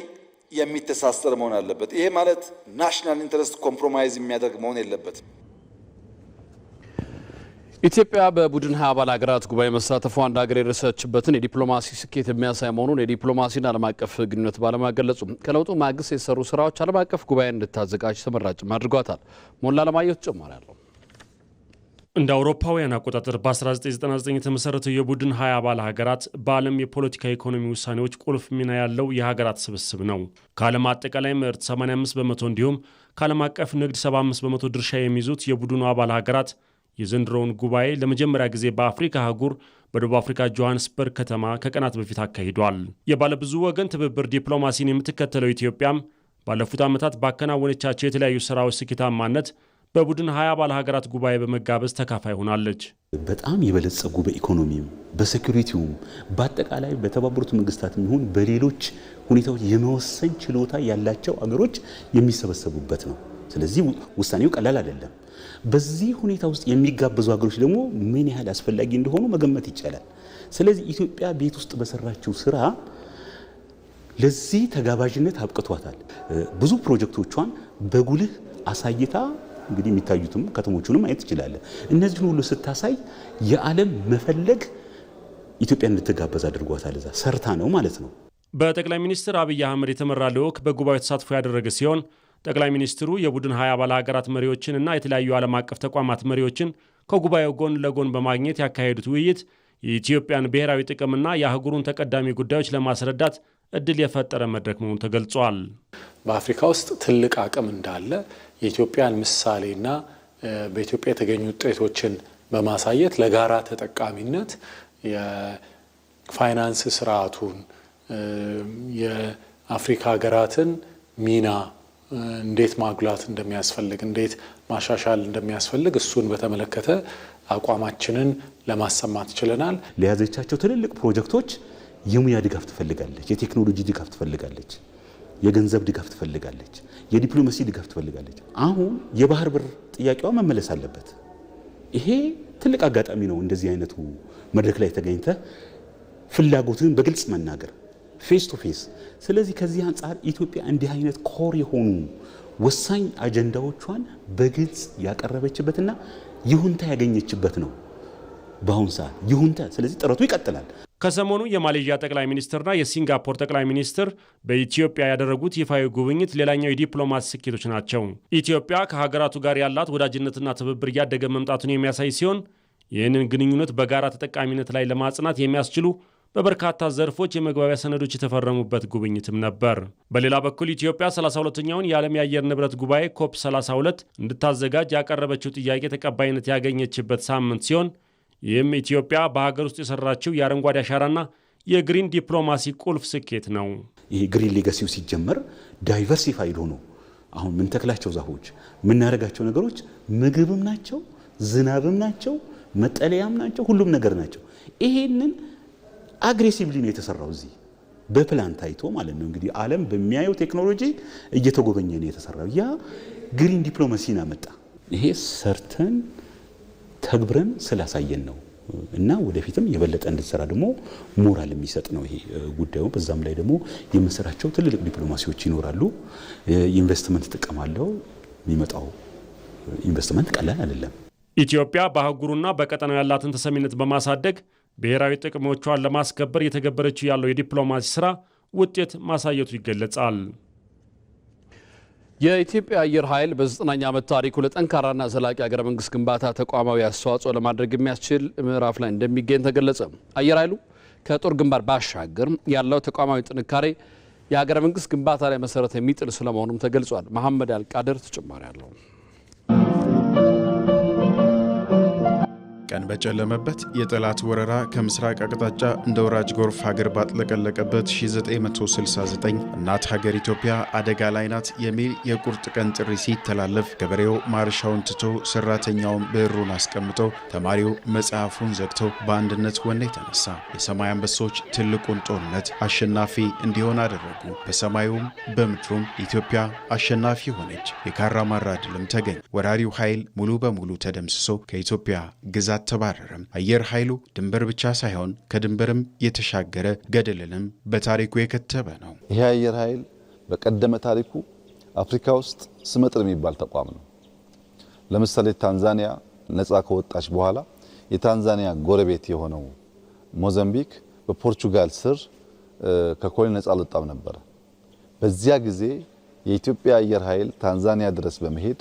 የሚተሳሰር መሆን አለበት። ይሄ ማለት ናሽናል ኢንተረስት ኮምፕሮማይዝ የሚያደርግ መሆን የለበትም። ኢትዮጵያ በቡድን 20 አባል ሀገራት ጉባኤ መሳተፏ አንድ ሀገር የደረሰችበትን የዲፕሎማሲ ስኬት የሚያሳይ መሆኑን የዲፕሎማሲና ዓለም አቀፍ ግንኙነት ባለሙያ ገለጹ። ከለውጡ ማግስት የሰሩ ስራዎች ዓለም አቀፍ ጉባኤ እንድታዘጋጅ ተመራጭም አድርጓታል። ሞላ ለማየት ተጨማሪ አለው። እንደ አውሮፓውያን አቆጣጠር በ1999 የተመሰረተው የቡድን 20 አባል ሀገራት በዓለም የፖለቲካ ኢኮኖሚ ውሳኔዎች ቁልፍ ሚና ያለው የሀገራት ስብስብ ነው። ከዓለም አጠቃላይ ምርት 85 በመቶ እንዲሁም ከዓለም አቀፍ ንግድ 75 በመቶ ድርሻ የሚይዙት የቡድኑ አባል ሀገራት የዘንድሮውን ጉባኤ ለመጀመሪያ ጊዜ በአፍሪካ አህጉር በደቡብ አፍሪካ ጆሃንስበርግ ከተማ ከቀናት በፊት አካሂዷል። የባለብዙ ወገን ትብብር ዲፕሎማሲን የምትከተለው ኢትዮጵያም ባለፉት ዓመታት ባከናወነቻቸው የተለያዩ ስራዎች ስኬታማነት በቡድን 20 አባል ሀገራት ጉባኤ በመጋበዝ ተካፋይ ሆናለች። በጣም የበለጸጉ በኢኮኖሚም በሴኩሪቲውም በአጠቃላይ በተባበሩት መንግስታትም ይሁን በሌሎች ሁኔታዎች የመወሰን ችሎታ ያላቸው አገሮች የሚሰበሰቡበት ነው። ስለዚህ ውሳኔው ቀላል አይደለም። በዚህ ሁኔታ ውስጥ የሚጋበዙ ሀገሮች ደግሞ ምን ያህል አስፈላጊ እንደሆኑ መገመት ይቻላል። ስለዚህ ኢትዮጵያ ቤት ውስጥ በሰራችው ስራ ለዚህ ተጋባዥነት አብቅቷታል። ብዙ ፕሮጀክቶቿን በጉልህ አሳይታ እንግዲህ የሚታዩትም ከተሞቹንም ማየት ትችላለህ። እነዚህን ሁሉ ስታሳይ የዓለም መፈለግ ኢትዮጵያን እንድትጋበዝ አድርጓታል። እዛ ሰርታ ነው ማለት ነው። በጠቅላይ ሚኒስትር አብይ አህመድ የተመራ ልዑክ በጉባኤው ተሳትፎ ያደረገ ሲሆን ጠቅላይ ሚኒስትሩ የቡድን 20 አባል ሀገራት መሪዎችንና የተለያዩ ዓለም አቀፍ ተቋማት መሪዎችን ከጉባኤው ጎን ለጎን በማግኘት ያካሄዱት ውይይት የኢትዮጵያን ብሔራዊ ጥቅምና የአህጉሩን ተቀዳሚ ጉዳዮች ለማስረዳት እድል የፈጠረ መድረክ መሆኑ ተገልጿል። በአፍሪካ ውስጥ ትልቅ አቅም እንዳለ የኢትዮጵያን ምሳሌና በኢትዮጵያ የተገኙ ውጤቶችን በማሳየት ለጋራ ተጠቃሚነት የፋይናንስ ስርዓቱን የአፍሪካ ሀገራትን ሚና እንዴት ማጉላት እንደሚያስፈልግ እንዴት ማሻሻል እንደሚያስፈልግ እሱን በተመለከተ አቋማችንን ለማሰማት ችለናል። ለያዘቻቸው ትልልቅ ፕሮጀክቶች የሙያ ድጋፍ ትፈልጋለች፣ የቴክኖሎጂ ድጋፍ ትፈልጋለች፣ የገንዘብ ድጋፍ ትፈልጋለች፣ የዲፕሎማሲ ድጋፍ ትፈልጋለች። አሁን የባህር በር ጥያቄዋ መመለስ አለበት። ይሄ ትልቅ አጋጣሚ ነው። እንደዚህ አይነቱ መድረክ ላይ ተገኝተ ፍላጎትን በግልጽ መናገር ፌስ ቱ ፌስ። ስለዚህ ከዚህ አንጻር ኢትዮጵያ እንዲህ አይነት ኮር የሆኑ ወሳኝ አጀንዳዎቿን በግልጽ ያቀረበችበትና ይሁንታ ያገኘችበት ነው። በአሁን ሰዓት ይሁንታ። ስለዚህ ጥረቱ ይቀጥላል። ከሰሞኑ የማሌዥያ ጠቅላይ ሚኒስትርና የሲንጋፖር ጠቅላይ ሚኒስትር በኢትዮጵያ ያደረጉት ይፋዊ ጉብኝት ሌላኛው የዲፕሎማሲ ስኬቶች ናቸው። ኢትዮጵያ ከሀገራቱ ጋር ያላት ወዳጅነትና ትብብር እያደገ መምጣቱን የሚያሳይ ሲሆን ይህንን ግንኙነት በጋራ ተጠቃሚነት ላይ ለማጽናት የሚያስችሉ በበርካታ ዘርፎች የመግባቢያ ሰነዶች የተፈረሙበት ጉብኝትም ነበር። በሌላ በኩል ኢትዮጵያ 32ኛውን የዓለም የአየር ንብረት ጉባኤ ኮፕ 32 እንድታዘጋጅ ያቀረበችው ጥያቄ ተቀባይነት ያገኘችበት ሳምንት ሲሆን ይህም ኢትዮጵያ በሀገር ውስጥ የሰራችው የአረንጓዴ አሻራና የግሪን ዲፕሎማሲ ቁልፍ ስኬት ነው። ይሄ ግሪን ሌጋሲው ሲጀመር ዳይቨርሲፋይድ ሆኖ አሁን ምን ተክላቸው ዛፎች የምናደርጋቸው ነገሮች ምግብም ናቸው፣ ዝናብም ናቸው፣ መጠለያም ናቸው፣ ሁሉም ነገር ናቸው። ይሄንን አግሬሲቭሊ ነው የተሰራው። እዚህ በፕላን ታይቶ ማለት ነው። እንግዲህ ዓለም በሚያየው ቴክኖሎጂ እየተጎበኘ ነው የተሰራው። ያ ግሪን ዲፕሎማሲን አመጣ። ይሄ ሰርተን ተግብረን ስላሳየን ነው እና ወደፊትም የበለጠ እንድትሰራ ደግሞ ሞራል የሚሰጥ ነው ይሄ ጉዳዩ። በዛም ላይ ደግሞ የምንሰራቸው ትልልቅ ዲፕሎማሲዎች ይኖራሉ። ኢንቨስትመንት ጥቅም አለው። የሚመጣው ኢንቨስትመንት ቀላል አይደለም። ኢትዮጵያ በአህጉሩና በቀጠናው ያላትን ተሰሚነት በማሳደግ ብሔራዊ ጥቅሞቿን ለማስከበር የተገበረችው ያለው የዲፕሎማሲ ስራ ውጤት ማሳየቱ ይገለጻል። የኢትዮጵያ አየር ኃይል በ9ኛ ዓመት ታሪኩ ለጠንካራና ዘላቂ ሀገረ መንግስት ግንባታ ተቋማዊ አስተዋጽኦ ለማድረግ የሚያስችል ምዕራፍ ላይ እንደሚገኝ ተገለጸ። አየር ኃይሉ ከጦር ግንባር ባሻገር ያለው ተቋማዊ ጥንካሬ የሀገረ መንግስት ግንባታ ላይ መሰረት የሚጥል ስለመሆኑም ተገልጿል። መሐመድ አልቃድር ተጨማሪ አለው። ቀን በጨለመበት የጠላት ወረራ ከምስራቅ አቅጣጫ እንደ ወራጅ ጎርፍ ሀገር ባጥለቀለቀበት 1969 እናት ሀገር ኢትዮጵያ አደጋ ላይ ናት የሚል የቁርጥ ቀን ጥሪ ሲተላለፍ ገበሬው ማርሻውን ትቶ ሰራተኛውን ብዕሩን አስቀምጦ ተማሪው መጽሐፉን ዘግቶ በአንድነት ወኔ ተነሳ። የሰማይ አንበሶች ትልቁን ጦርነት አሸናፊ እንዲሆን አደረጉ። በሰማዩም በምድሩም ኢትዮጵያ አሸናፊ ሆነች። የካራማራ ድልም ተገኘ። ወራሪው ኃይል ሙሉ በሙሉ ተደምስሶ ከኢትዮጵያ ግዛት ተባረረም። አየር ኃይሉ ድንበር ብቻ ሳይሆን ከድንበርም የተሻገረ ገደልንም በታሪኩ የከተበ ነው። ይሄ አየር ኃይል በቀደመ ታሪኩ አፍሪካ ውስጥ ስመጥር የሚባል ተቋም ነው። ለምሳሌ ታንዛኒያ ነፃ ከወጣች በኋላ የታንዛኒያ ጎረቤት የሆነው ሞዛምቢክ በፖርቹጋል ስር ከኮሎኒ ነፃ አልወጣም ነበር። በዚያ ጊዜ የኢትዮጵያ አየር ኃይል ታንዛኒያ ድረስ በመሄድ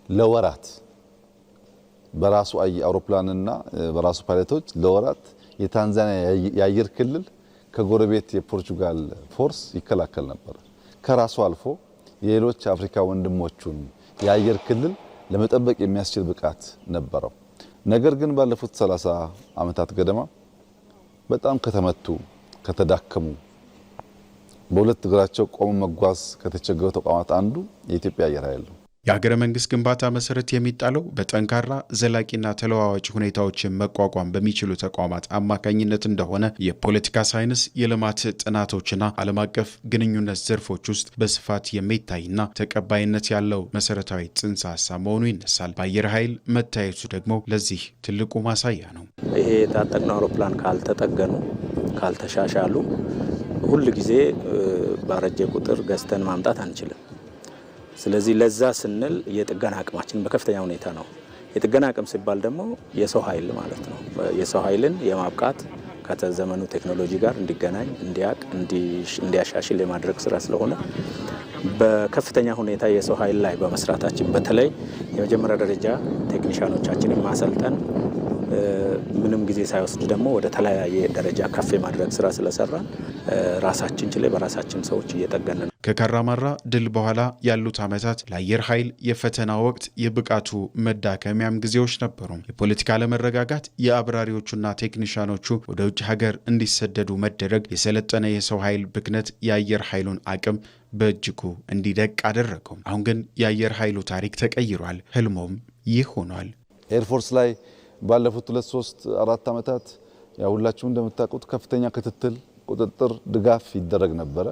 ለወራት በራሱ አውሮፕላንና በራሱ ፓይለቶች ለወራት የታንዛኒያ የአየር ክልል ከጎረቤት የፖርቹጋል ፎርስ ይከላከል ነበር። ከራሱ አልፎ የሌሎች አፍሪካ ወንድሞቹን የአየር ክልል ለመጠበቅ የሚያስችል ብቃት ነበረው። ነገር ግን ባለፉት 30 ዓመታት ገደማ በጣም ከተመቱ፣ ከተዳከሙ፣ በሁለት እግራቸው ቆሞ መጓዝ ከተቸገሩ ተቋማት አንዱ የኢትዮጵያ አየር ኃይል ነው። የሀገረ መንግስት ግንባታ መሰረት የሚጣለው በጠንካራ ዘላቂና ተለዋዋጭ ሁኔታዎችን መቋቋም በሚችሉ ተቋማት አማካኝነት እንደሆነ የፖለቲካ ሳይንስ፣ የልማት ጥናቶችና ዓለም አቀፍ ግንኙነት ዘርፎች ውስጥ በስፋት የሚታይና ተቀባይነት ያለው መሰረታዊ ጽንሰ ሀሳብ መሆኑ ይነሳል። በአየር ኃይል መታየቱ ደግሞ ለዚህ ትልቁ ማሳያ ነው። ይሄ የታጠቅነው አውሮፕላን ካልተጠገኑ፣ ካልተሻሻሉ ሁል ጊዜ ባረጀ ቁጥር ገዝተን ማምጣት አንችልም። ስለዚህ ለዛ ስንል የጥገና አቅማችን በከፍተኛ ሁኔታ ነው። የጥገና አቅም ሲባል ደግሞ የሰው ኃይል ማለት ነው። የሰው ኃይልን የማብቃት ከተዘመኑ ቴክኖሎጂ ጋር እንዲገናኝ፣ እንዲያቅ፣ እንዲያሻሽል የማድረግ ስራ ስለሆነ በከፍተኛ ሁኔታ የሰው ኃይል ላይ በመስራታችን በተለይ የመጀመሪያ ደረጃ ቴክኒሻኖቻችንን ማሰልጠን ምንም ጊዜ ሳይወስድ ደግሞ ወደ ተለያየ ደረጃ ከፍ የማድረግ ስራ ስለሰራን ራሳችን ችለ በራሳችን ሰዎች እየጠገንን ነው። ከካራማራ ድል በኋላ ያሉት ዓመታት ለአየር ኃይል የፈተና ወቅት፣ የብቃቱ መዳከሚያም ጊዜዎች ነበሩ። የፖለቲካ አለመረጋጋት፣ የአብራሪዎቹና ቴክኒሻኖቹ ወደ ውጭ ሀገር እንዲሰደዱ መደረግ፣ የሰለጠነ የሰው ኃይል ብክነት የአየር ኃይሉን አቅም በእጅጉ እንዲደቅ አደረገው። አሁን ግን የአየር ኃይሉ ታሪክ ተቀይሯል። ህልሞም ይህ ሆኗል። ኤርፎርስ ላይ ባለፉት 2-3-4 ዓመታት ያው ሁላችሁም እንደምታውቁት ከፍተኛ ክትትል፣ ቁጥጥር፣ ድጋፍ ይደረግ ነበረ።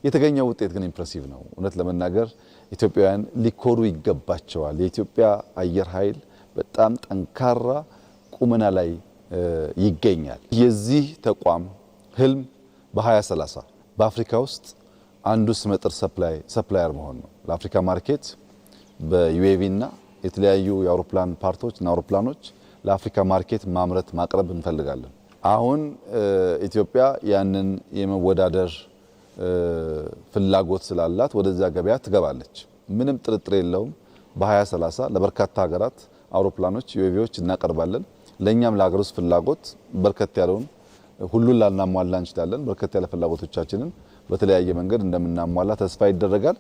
የተገኘው ውጤት ግን ኢምፕሬሲቭ ነው። እውነት ለመናገር ኢትዮጵያውያን ሊኮሩ ይገባቸዋል። የኢትዮጵያ አየር ኃይል በጣም ጠንካራ ቁመና ላይ ይገኛል። የዚህ ተቋም ህልም በ2030 በአፍሪካ ውስጥ አንዱ ስመጥር ሰፕላየር መሆን ነው። ለአፍሪካ ማርኬት በዩኤቪ እና የተለያዩ የአውሮፕላን ፓርቶች እና አውሮፕላኖች ለአፍሪካ ማርኬት ማምረት ማቅረብ እንፈልጋለን። አሁን ኢትዮጵያ ያንን የመወዳደር ፍላጎት ስላላት ወደዚያ ገበያ ትገባለች። ምንም ጥርጥር የለውም። በ2030 ለበርካታ ሀገራት አውሮፕላኖች ዩኤቪዎች እናቀርባለን። ለኛም ለሀገር ውስጥ ፍላጎት በርከት ያለውን ሁሉን ላናሟላ እንችላለን። በርከት ያለ ፍላጎቶቻችንን በተለያየ መንገድ እንደምናሟላ ተስፋ ይደረጋል።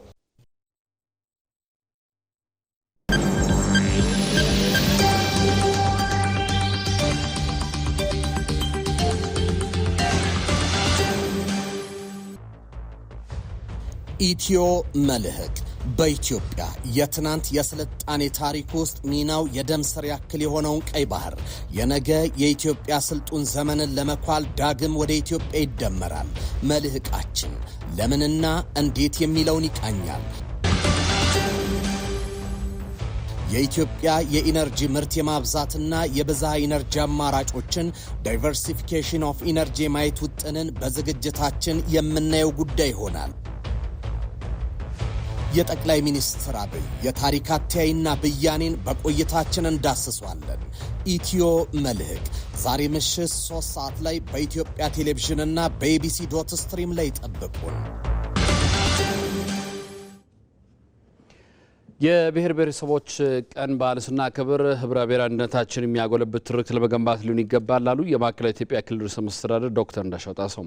ኢትዮ መልህቅ በኢትዮጵያ የትናንት የስልጣኔ ታሪክ ውስጥ ሚናው የደም ስር ያክል የሆነውን ቀይ ባህር የነገ የኢትዮጵያ ስልጡን ዘመንን ለመኳል ዳግም ወደ ኢትዮጵያ ይደመራል። መልህቃችን ለምንና እንዴት የሚለውን ይቃኛል። የኢትዮጵያ የኢነርጂ ምርት የማብዛትና የብዝሃ ኢነርጂ አማራጮችን ዳይቨርሲፊኬሽን ኦፍ ኢነርጂ ማየት ውጥንን በዝግጅታችን የምናየው ጉዳይ ይሆናል። የጠቅላይ ሚኒስትር አብይ የታሪክ አተያይና ብያኔን በቆይታችን እንዳስሷለን። ኢትዮ መልህቅ ዛሬ ምሽት 3 ሰዓት ላይ በኢትዮጵያ ቴሌቪዥንና በኢቢሲ.ስትሪም ላይ ጠብቁን። የብሔር ብሔረሰቦች ቀን በዓል ስናከብር ህብረ ብሔራዊ አንድነታችንን የሚያጎለብት ትርክት ለመገንባት ሊሆን ይገባል አሉ የማዕከላዊ ኢትዮጵያ ክልል ርዕሰ መስተዳድር ዶክተር እንዳሻው ጣሰው።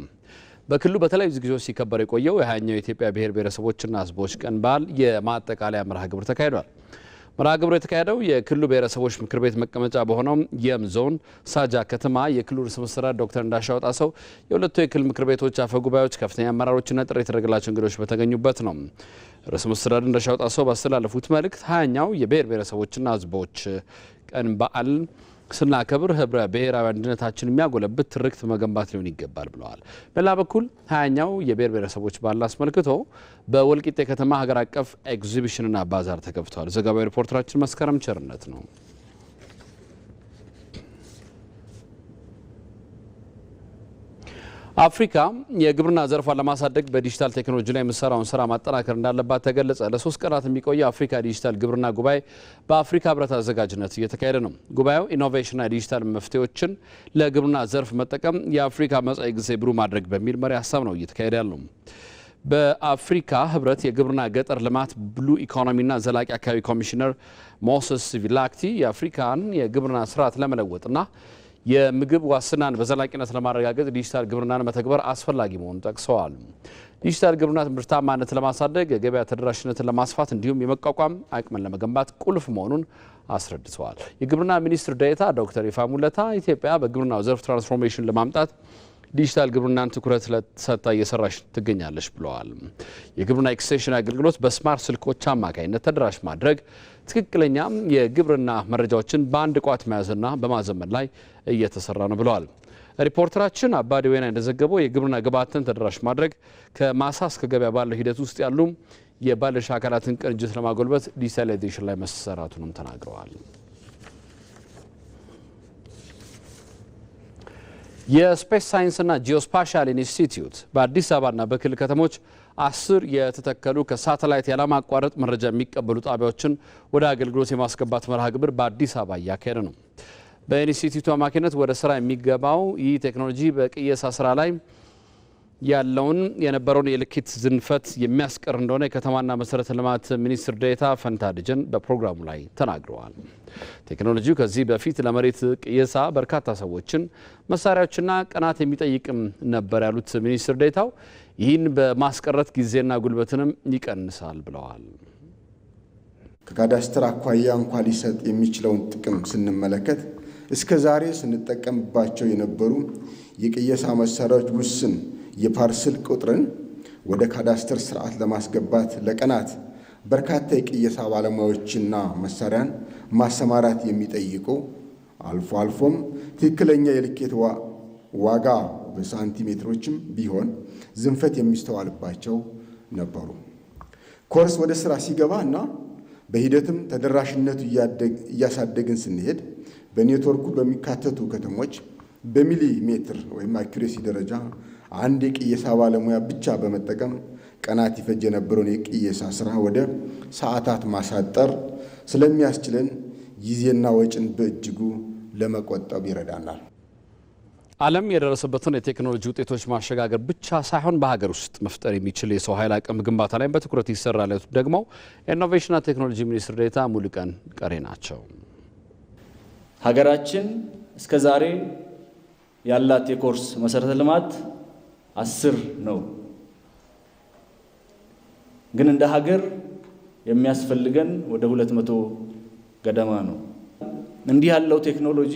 በክልሉ በተለያዩ ዝግጅቶች ሲከበር የቆየው የ20ኛው የኢትዮጵያ ብሔር ብሔረሰቦችና ህዝቦች ቀን በዓል የማጠቃለያ መርሃ ግብር ተካሂዷል። መርሃ ግብሩ የተካሄደው የክልሉ ብሔረሰቦች ምክር ቤት መቀመጫ በሆነው የም ዞን ሳጃ ከተማ የክልሉ ርዕሰ መስተዳድር ዶክተር እንዳሻው ጣሰው የሁለቱ የክልል ምክር ቤቶች አፈ ጉባኤዎች፣ ከፍተኛ አመራሮችና ጥሪ የተደረገላቸው እንግዶች በተገኙበት ነው። ርዕሰ መስተዳድር እንዳሻው ጣሰው ባስተላለፉት መልእክት 20ኛው የብሔር ብሔረሰቦችና ህዝቦች ቀን በዓል ስናከብር ህብረ ብሔራዊ አንድነታችንን የሚያጎለብት ትርክት መገንባት ሊሆን ይገባል ብለዋል። በሌላ በኩል 20ኛው የብሔር ብሔረሰቦች በዓል አስመልክቶ በወልቂጤ ከተማ ሀገር አቀፍ ኤግዚቢሽንና ባዛር ተከፍቷል። ዘገባው ሪፖርተራችን መስከረም ቸርነት ነው። አፍሪካ የግብርና ዘርፏን ለማሳደግ በዲጂታል ቴክኖሎጂ ላይ የምትሰራውን ስራ ማጠናከር እንዳለባት ተገለጸ። ለ3 ቀናት የሚቆየው አፍሪካ ዲጂታል ግብርና ጉባኤ በአፍሪካ ህብረት አዘጋጅነት እየተካሄደ ነው። ጉባኤው ኢኖቬሽንና ዲጂታል መፍትሄዎችን ለግብርና ዘርፍ መጠቀም የአፍሪካ መጻኢ ጊዜ ብሩህ ማድረግ በሚል መሪ ሀሳብ ነው እየተካሄደ ያለው። በአፍሪካ ህብረት የግብርና ገጠር ልማት ብሉ ኢኮኖሚና ዘላቂ አካባቢ ኮሚሽነር ሞሰስ ቪላክቲ የአፍሪካን የግብርና ስርዓት ለመለወጥና የምግብ ዋስትናን በዘላቂነት ለማረጋገጥ ዲጂታል ግብርናን መተግበር አስፈላጊ መሆኑን ጠቅሰዋል። ዲጂታል ግብርና ምርታማነት ለማሳደግ የገበያ ተደራሽነትን ለማስፋት እንዲሁም የመቋቋም አቅምን ለመገንባት ቁልፍ መሆኑን አስረድተዋል። የግብርና ሚኒስትር ዴኤታ ዶክተር ይፋ ሙለታ ኢትዮጵያ በግብርናው ዘርፍ ትራንስፎርሜሽን ለማምጣት ዲጂታል ግብርናን ትኩረት ሰጥታ እየሰራች ትገኛለች ብለዋል። የግብርና ኤክስቴንሽን አገልግሎት በስማርት ስልኮች አማካኝነት ተደራሽ ማድረግ ትክክለኛ የግብርና መረጃዎችን በአንድ ቋት መያዝና በማዘመን ላይ እየተሰራ ነው ብለዋል። ሪፖርተራችን አባዲ ወይና እንደዘገበው የግብርና ግብዓትን ተደራሽ ማድረግ ከማሳ እስከ ገበያ ባለው ሂደት ውስጥ ያሉ የባለድርሻ አካላትን ቅንጅት ለማጎልበት ዲጂታላይዜሽን ላይ መሰራቱንም ተናግረዋል። የስፔስ ሳይንስና ጂኦስፓሻል ኢንስቲትዩት በአዲስ አበባና በክልል ከተሞች 10 የተተከሉ ከሳተላይት ያለማቋረጥ መረጃ የሚቀበሉ ጣቢያዎችን ወደ አገልግሎት የማስገባት መርሃ ግብር በአዲስ አበባ እያካሄደ ነው። በኢንስቲትዩቱ አማካኝነት ወደ ስራ የሚገባው ይህ ቴክኖሎጂ በቅየሳ ስራ ላይ ያለውን የነበረውን የልኬት ዝንፈት የሚያስቀር እንደሆነ የከተማና መሰረተ ልማት ሚኒስትር ዴኤታ ፈንታ ደጀን በፕሮግራሙ ላይ ተናግረዋል። ቴክኖሎጂው ከዚህ በፊት ለመሬት ቅየሳ በርካታ ሰዎችን፣ መሳሪያዎችና ቀናት የሚጠይቅም ነበር ያሉት ሚኒስትር ዴኤታው ይህን በማስቀረት ጊዜና ጉልበትንም ይቀንሳል ብለዋል። ከካዳስተር አኳያ እንኳን ሊሰጥ የሚችለውን ጥቅም ስንመለከት እስከ ዛሬ ስንጠቀምባቸው የነበሩ የቅየሳ መሳሪያዎች ውስን የፓርሰል ቁጥርን ወደ ካዳስተር ስርዓት ለማስገባት ለቀናት በርካታ የቅየሳ ባለሙያዎችና መሳሪያን ማሰማራት የሚጠይቁ አልፎ አልፎም ትክክለኛ የልኬት ዋጋ በሳንቲሜትሮችም ቢሆን ዝንፈት የሚስተዋልባቸው ነበሩ። ኮርስ ወደ ስራ ሲገባ እና በሂደትም ተደራሽነቱ እያሳደግን ስንሄድ በኔትወርኩ በሚካተቱ ከተሞች በሚሊ ሜትር ወይም አኩሬሲ ደረጃ አንድ የቅየሳ ባለሙያ ብቻ በመጠቀም ቀናት ይፈጅ የነበረውን የቅየሳ ስራ ወደ ሰዓታት ማሳጠር ስለሚያስችለን ጊዜና ወጪን በእጅጉ ለመቆጠብ ይረዳናል። ዓለም የደረሰበትን የቴክኖሎጂ ውጤቶች ማሸጋገር ብቻ ሳይሆን በሀገር ውስጥ መፍጠር የሚችል የሰው ኃይል አቅም ግንባታ ላይ በትኩረት ይሰራል ያሉት ደግሞ ኢኖቬሽንና ቴክኖሎጂ ሚኒስትር ዴኤታ ሙሉቀን ቀሬ ናቸው። ሀገራችን እስከዛሬ ያላት የኮርስ መሰረተ ልማት 10 ነው። ግን እንደ ሀገር የሚያስፈልገን ወደ 200 ገደማ ነው። እንዲህ ያለው ቴክኖሎጂ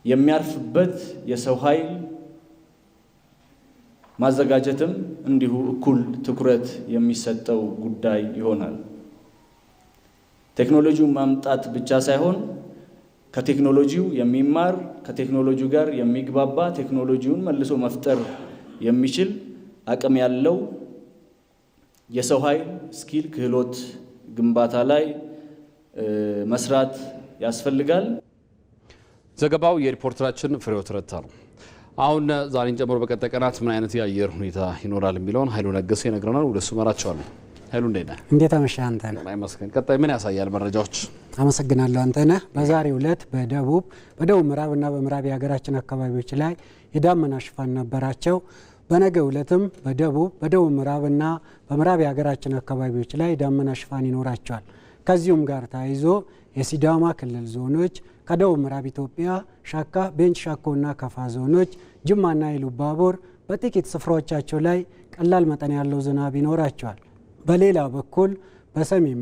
የሚያርፍበት የሰው ኃይል ማዘጋጀትም እንዲሁ እኩል ትኩረት የሚሰጠው ጉዳይ ይሆናል። ቴክኖሎጂውን ማምጣት ብቻ ሳይሆን ከቴክኖሎጂው የሚማር ከቴክኖሎጂው ጋር የሚግባባ ቴክኖሎጂውን መልሶ መፍጠር የሚችል አቅም ያለው የሰው ኃይል ስኪል ክህሎት ግንባታ ላይ መስራት ያስፈልጋል። ዘገባው የሪፖርተራችን ፍሬህይወት ረታ ነው። አሁን ዛሬን ጨምሮ በቀጣይ ቀናት ምን አይነት የአየር ሁኔታ ይኖራል የሚለውን ኃይሉ ነገሰ ይነግረናል። ወደሱ መራቸዋለሁ። ኃይሉ እንዴት ነህ? እንዴት አመሻህ አንተነህ? አይመስገን። ቀጣይ ምን ያሳያል መረጃዎች? አመሰግናለሁ አንተነህ። በዛሬው ዕለት በደቡብ ምዕራብና በምዕራብ የሀገራችን አካባቢዎች ላይ የዳመና ሽፋን ነበራቸው። በነገው ዕለትም በደቡብ ምዕራብና በምዕራብ የሀገራችን አካባቢዎች ላይ የዳመና ሽፋን ይኖራቸዋል። ከዚሁም ጋር ተያይዞ የሲዳማ ክልል ዞኖች፣ ከደቡብ ምዕራብ ኢትዮጵያ ሻካ፣ ቤንች ሻኮና ከፋ ዞኖች፣ ጅማና ኢሉባቦር በጥቂት ስፍራዎቻቸው ላይ ቀላል መጠን ያለው ዝናብ ይኖራቸዋል። በሌላ በኩል በሰሜን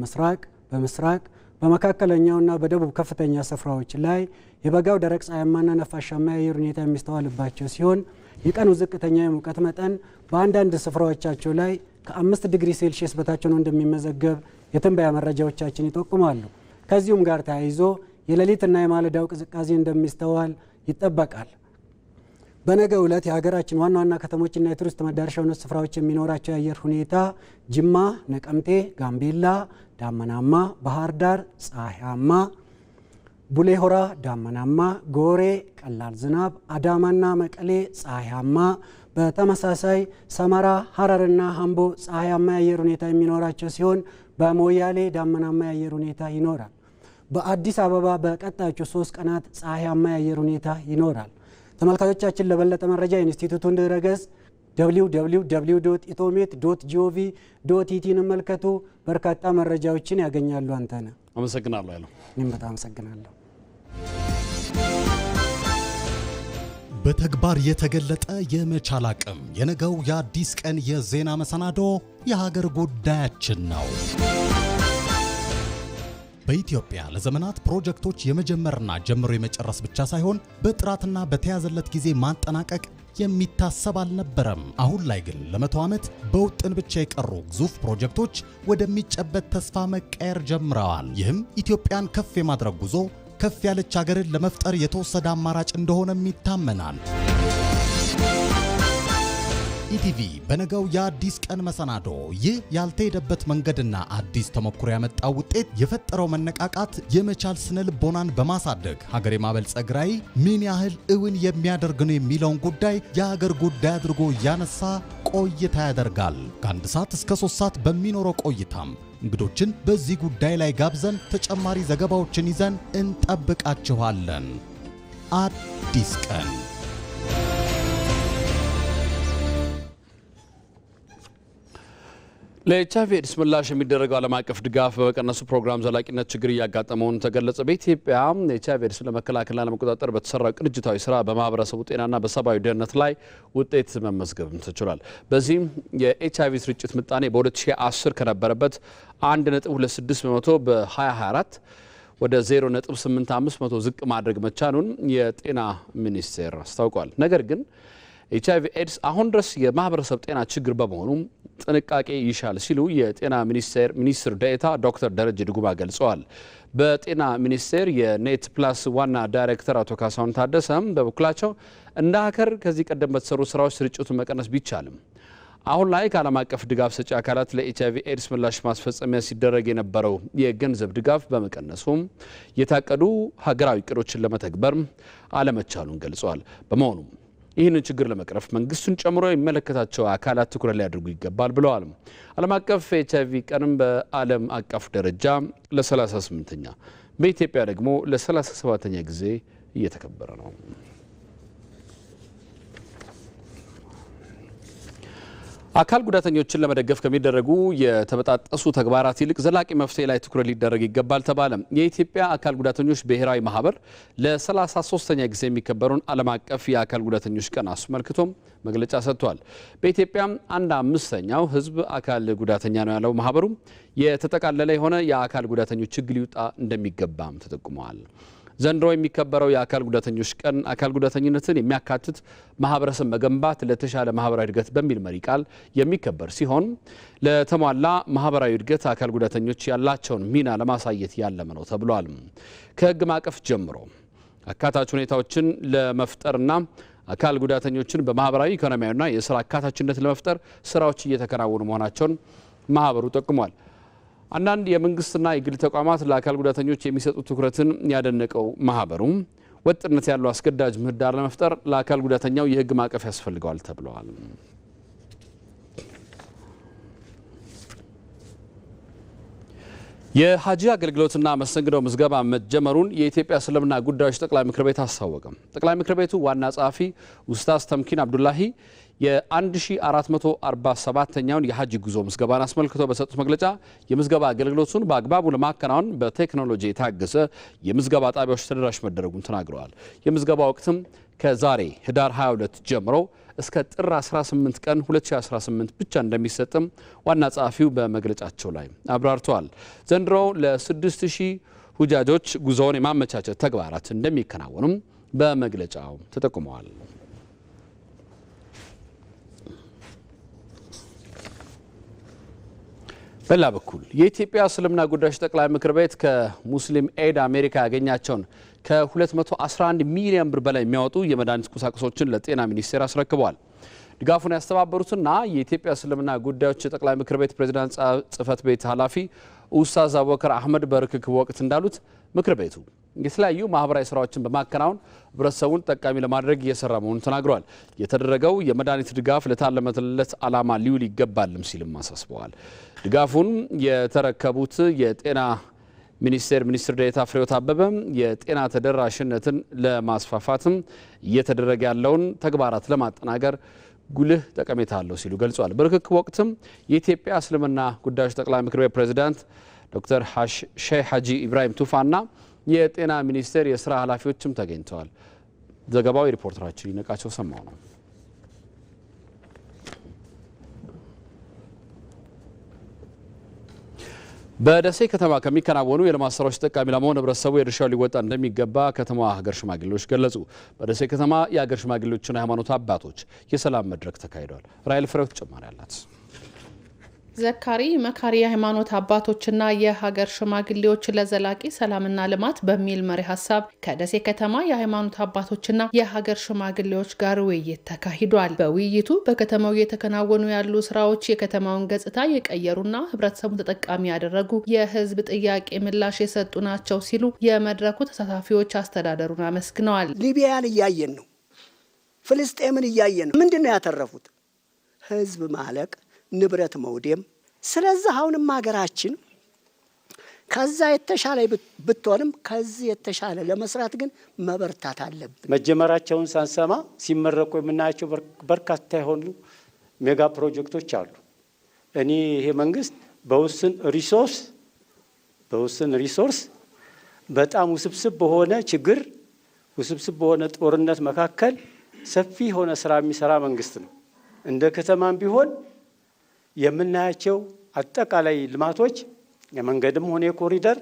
ምስራቅ በመካከለኛውና በደቡብ ከፍተኛ ስፍራዎች ላይ የበጋው ደረቅ ፀሐያማና ነፋሻማ የአየር ሁኔታ የሚስተዋልባቸው ሲሆን የቀኑ ዝቅተኛ የሙቀት መጠን በአንዳንድ ስፍራዎቻቸው ላይ ከ5 ዲግሪ ሴልሺየስ በታች ሆኖ እንደሚመዘገብ የትንበያ መረጃዎቻችን ይጠቁማሉ። ከዚሁም ጋር ተያይዞ የሌሊትና የማለዳው ቅዝቃዜ እንደሚስተዋል ይጠበቃል። በነገው ዕለት የሀገራችን ዋና ዋና ከተሞችና የቱሪስት መዳረሻ የሆኑ ስፍራዎች የሚኖራቸው የአየር ሁኔታ ጅማ፣ ነቀምቴ፣ ጋምቤላ ዳመናማ፣ ባህር ዳር ፀሐያማ፣ ቡሌ ሆራ ዳመናማ፣ ጎሬ ቀላል ዝናብ፣ አዳማና መቀሌ ፀሐያማ፣ በተመሳሳይ ሰመራ፣ ሐረርና ሀምቦ ፀሐያማ የአየር ሁኔታ የሚኖራቸው ሲሆን በሞያሌ ዳመናማ የአየር ሁኔታ ይኖራል። በአዲስ አበባ በቀጣዮቹ 3 ቀናት ፀሐያማ የአየር ሁኔታ ይኖራል። ተመልካቾቻችን ለበለጠ መረጃ የኢንስቲትዩቱን ድረገጽ www.itomet.gov.ኢቲን መልከቱ። በርካታ መረጃዎችን ያገኛሉ። አንተነህ አመሰግናለሁ ያለው። እኔም በጣም አመሰግናለሁ። በተግባር የተገለጠ የመቻል አቅም የነገው የአዲስ ቀን የዜና መሰናዶ የሀገር ጉዳያችን ነው። በኢትዮጵያ ለዘመናት ፕሮጀክቶች የመጀመርና ጀምሮ የመጨረስ ብቻ ሳይሆን በጥራትና በተያዘለት ጊዜ ማጠናቀቅ የሚታሰብ አልነበረም። አሁን ላይ ግን ለ100 ዓመት በውጥን ብቻ የቀሩ ግዙፍ ፕሮጀክቶች ወደሚጨበት ተስፋ መቀየር ጀምረዋል። ይህም ኢትዮጵያን ከፍ የማድረግ ጉዞ ከፍ ያለች ሀገርን ለመፍጠር የተወሰደ አማራጭ እንደሆነም ይታመናል። ኢቲቪ በነገው የአዲስ ቀን መሰናዶ ይህ ያልተሄደበት መንገድና አዲስ ተሞክሮ ያመጣው ውጤት የፈጠረው መነቃቃት የመቻል ስነ ልቦናን በማሳደግ ሀገር የማበልጸግ ራዕይ ምን ያህል እውን የሚያደርግ ነው የሚለውን ጉዳይ የሀገር ጉዳይ አድርጎ እያነሳ ቆይታ ያደርጋል። ከ1 ሰዓት እስከ 3 ሰዓት በሚኖረው ቆይታም እንግዶችን በዚህ ጉዳይ ላይ ጋብዘን ተጨማሪ ዘገባዎችን ይዘን እንጠብቃችኋለን። አዲስ ቀን ለኤችአይቪ ኤድስ ምላሽ የሚደረገው ዓለም አቀፍ ድጋፍ በመቀነሱ ፕሮግራም ዘላቂነት ችግር እያጋጠመውን ተገለጸ። በኤችአይቪ ኤድስን ለመከላከልና ለመቆጣጠር በተሰራው ቅንጅታዊ ስራ በማህበረሰቡ ጤናና በሰብአዊ ደህንነት ላይ ውጤት መመዝገብ ተችሏል። በዚህም የኤችአይቪ ስርጭት ምጣኔ በ2010 ከነበረበት 1.26 በመቶ በ2024 ወደ 0.85 ዝቅ ማድረግ መቻሉን የጤና ሚኒስቴር አስታውቋል። ነገር ግን ኤችአይቪ ኤድስ አሁን ድረስ የማህበረሰብ ጤና ችግር በመሆኑ ጥንቃቄ ይሻል ሲሉ የጤና ሚኒስትር ዴኤታ ዶክተር ደረጀ ድጉማ ገልጸዋል። በጤና ሚኒስቴር የኔት ፕላስ ዋና ዳይሬክተር አቶ ካሳሁን ታደሰም በበኩላቸው እንደ ሀገር ከዚህ ቀደም በተሰሩ ስራዎች ስርጭቱን መቀነስ ቢቻልም አሁን ላይ ከዓለም አቀፍ ድጋፍ ሰጪ አካላት ለኤችአይቪ ኤድስ ምላሽ ማስፈጸሚያ ሲደረግ የነበረው የገንዘብ ድጋፍ በመቀነሱም የታቀዱ ሀገራዊ እቅዶችን ለመተግበር አለመቻሉን ገልጸዋል። በመሆኑም ይህንን ችግር ለመቅረፍ መንግስቱን ጨምሮ የሚመለከታቸው አካላት ትኩረት ሊያደርጉ ይገባል ብለዋል። ዓለም አቀፍ ኤችአይቪ ቀንም በዓለም አቀፍ ደረጃ ለ38ኛ በኢትዮጵያ ደግሞ ለ37ኛ ጊዜ እየተከበረ ነው። አካል ጉዳተኞችን ለመደገፍ ከሚደረጉ የተበጣጠሱ ተግባራት ይልቅ ዘላቂ መፍትሄ ላይ ትኩረት ሊደረግ ይገባል ተባለ። የኢትዮጵያ አካል ጉዳተኞች ብሔራዊ ማህበር ለ33ኛ ጊዜ የሚከበረውን ዓለም አቀፍ የአካል ጉዳተኞች ቀን አስመልክቶም መግለጫ ሰጥቷል። በኢትዮጵያ 1/5ኛው ህዝብ አካል ጉዳተኛ ነው ያለው ማህበሩ የተጠቃለለ የሆነ የአካል ጉዳተኞች ችግር ሊወጣ እንደሚገባም ተጠቁመዋል። ዘንድሮ የሚከበረው የአካል ጉዳተኞች ቀን አካል ጉዳተኝነትን የሚያካትት ማህበረሰብ መገንባት ለተሻለ ማህበራዊ እድገት በሚል መሪ ቃል የሚከበር ሲሆን ለተሟላ ማህበራዊ እድገት አካል ጉዳተኞች ያላቸውን ሚና ለማሳየት ያለመ ነው ተብሏል። ከህግ ማዕቀፍ ጀምሮ አካታች ሁኔታዎችን ለመፍጠርና አካል ጉዳተኞችን በማህበራዊ ኢኮኖሚያዊና የስራ አካታችነት ለመፍጠር ስራዎች እየተከናወኑ መሆናቸውን ማህበሩ ጠቁሟል። አንዳንድ የመንግስትና የግል ተቋማት ለአካል ጉዳተኞች የሚሰጡት ትኩረትን ያደነቀው ማህበሩ ወጥነት ያለው አስገዳጅ ምህዳር ለመፍጠር ለአካል ጉዳተኛው የህግ ማዕቀፍ ያስፈልገዋል ተብለዋል። የሀጂ አገልግሎትና መስተንግዶ ምዝገባ መጀመሩን የኢትዮጵያ እስልምና ጉዳዮች ጠቅላይ ምክር ቤት አስታወቀ። ጠቅላይ ምክር ቤቱ ዋና ጸሐፊ ኡስታዝ ተምኪን አብዱላሂ የ1447ኛውን የሀጂ ጉዞ ምዝገባን አስመልክቶ በሰጡት መግለጫ የምዝገባ አገልግሎቱን በአግባቡ ለማከናወን በቴክኖሎጂ የታገዘ የምዝገባ ጣቢያዎች ተደራሽ መደረጉን ተናግረዋል። የምዝገባ ወቅትም ከዛሬ ህዳር 22 ጀምሮ እስከ ጥር 18 ቀን 2018 ብቻ እንደሚሰጥም ዋና ጸሐፊው በመግለጫቸው ላይ አብራርተዋል። ዘንድሮ ለ6000 ሁጃጆች ጉዞውን የማመቻቸት ተግባራት እንደሚከናወኑም በመግለጫው ተጠቁመዋል። በሌላ በኩል የኢትዮጵያ እስልምና ጉዳዮች ጠቅላይ ምክር ቤት ከሙስሊም ኤድ አሜሪካ ያገኛቸውን ከ211 ሚሊዮን ብር በላይ የሚያወጡ የመድኃኒት ቁሳቁሶችን ለጤና ሚኒስቴር አስረክበዋል። ድጋፉን ያስተባበሩትና የኢትዮጵያ እስልምና ጉዳዮች ጠቅላይ ምክር ቤት ፕሬዝዳንት ጽህፈት ቤት ኃላፊ ኡስታዝ አቡበከር አህመድ በርክክብ ወቅት እንዳሉት ምክር ቤቱ የተለያዩ ማህበራዊ ስራዎችን በማከናወን ህብረተሰቡን ጠቃሚ ለማድረግ እየሰራ መሆኑን ተናግረዋል። የተደረገው የመድኃኒት ድጋፍ ለታለመለት ዓላማ ሊውል ይገባልም ሲልም አሳስበዋል። ድጋፉን የተረከቡት የጤና ሚኒስቴር ሚኒስትር ዴኤታ ፍሬሕይወት አበበ የጤና ተደራሽነትን ለማስፋፋትም እየተደረገ ያለውን ተግባራት ለማጠናከር ጉልህ ጠቀሜታ አለው ሲሉ ገልጿል። በርክክብ ወቅትም የኢትዮጵያ እስልምና ጉዳዮች ጠቅላይ ምክር ቤት ፕሬዝዳንት ዶክተር ሼህ ሀጂ ኢብራሂም ቱፋና የጤና ሚኒስቴር የስራ ኃላፊዎችም ተገኝተዋል። ዘገባው የሪፖርተራችን ይነቃቸው ሰማው ነው። በደሴ ከተማ ከሚከናወኑ የልማት ስራዎች ተጠቃሚ ለመሆን ህብረተሰቡ የድርሻው ሊወጣ እንደሚገባ ከተማዋ ሀገር ሽማግሌዎች ገለጹ። በደሴ ከተማ የሀገር ሽማግሌዎችና የሃይማኖት አባቶች የሰላም መድረክ ተካሂዷል። ራይል ፍሬው ተጨማሪ አላት። ዘካሪ መካሪ የሃይማኖት አባቶችና የሀገር ሽማግሌዎች ለዘላቂ ሰላምና ልማት በሚል መሪ ሀሳብ ከደሴ ከተማ የሃይማኖት አባቶችና የሀገር ሽማግሌዎች ጋር ውይይት ተካሂዷል። በውይይቱ በከተማው እየተከናወኑ ያሉ ስራዎች የከተማውን ገጽታ የቀየሩና ህብረተሰቡን ተጠቃሚ ያደረጉ የህዝብ ጥያቄ ምላሽ የሰጡ ናቸው ሲሉ የመድረኩ ተሳታፊዎች አስተዳደሩን አመስግነዋል። ሊቢያን እያየን ነው። ፍልስጤምን እያየን ነው። ምንድን ነው ያተረፉት? ህዝብ ማለቅ፣ ንብረት መውደም። ስለዚህ አሁንም ሀገራችን ከዛ የተሻለ ብትሆንም ከዚህ የተሻለ ለመስራት ግን መበርታት አለብን። መጀመራቸውን ሳንሰማ ሲመረቁ የምናያቸው በርካታ የሆኑ ሜጋ ፕሮጀክቶች አሉ። እኔ ይሄ መንግስት በውስን ሪሶርስ በጣም ውስብስብ በሆነ ችግር ውስብስብ በሆነ ጦርነት መካከል ሰፊ የሆነ ስራ የሚሰራ መንግስት ነው። እንደ ከተማም ቢሆን የምናያቸው አጠቃላይ ልማቶች የመንገድም ሆነ የኮሪደር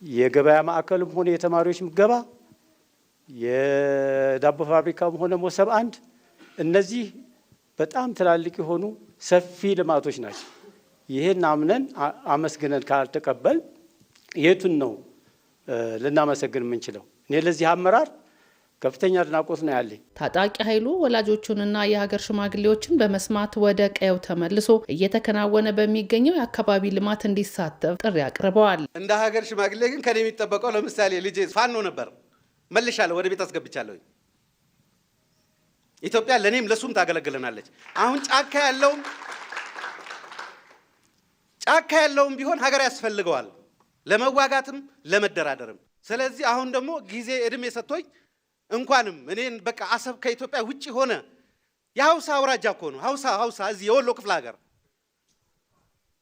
የገበያ ማዕከልም ሆነ የተማሪዎች ምገባ የዳቦ ፋብሪካም ሆነ ሞሰብ አንድ እነዚህ በጣም ትላልቅ የሆኑ ሰፊ ልማቶች ናቸው። ይሄን አምነን አመስግነን ካልተቀበል የቱን ነው ልናመሰግን የምንችለው? እኔ ለዚህ አመራር ከፍተኛ አድናቆት ነው ያለኝ። ታጣቂ ኃይሉ ወላጆቹንና የሀገር ሽማግሌዎችን በመስማት ወደ ቀየው ተመልሶ እየተከናወነ በሚገኘው የአካባቢ ልማት እንዲሳተፍ ጥሪ አቅርበዋል። እንደ ሀገር ሽማግሌ ግን ከኔ የሚጠበቀው ለምሳሌ ልጄ ፋኖ ነበር፣ መልሻለሁ፣ ወደ ቤት አስገብቻለሁ። ኢትዮጵያ ለኔም ለሱም ታገለግለናለች። አሁን ጫካ ያለውም ቢሆን ሀገር ያስፈልገዋል ለመዋጋትም ለመደራደርም። ስለዚህ አሁን ደግሞ ጊዜ እድሜ ሰጥቶኝ እንኳንም እኔን በቃ አሰብ ከኢትዮጵያ ውጪ ሆነ። የሀውሳ አውራጃ እኮ ነው። ሀውሳ እዚህ የወሎ ክፍለ ሀገር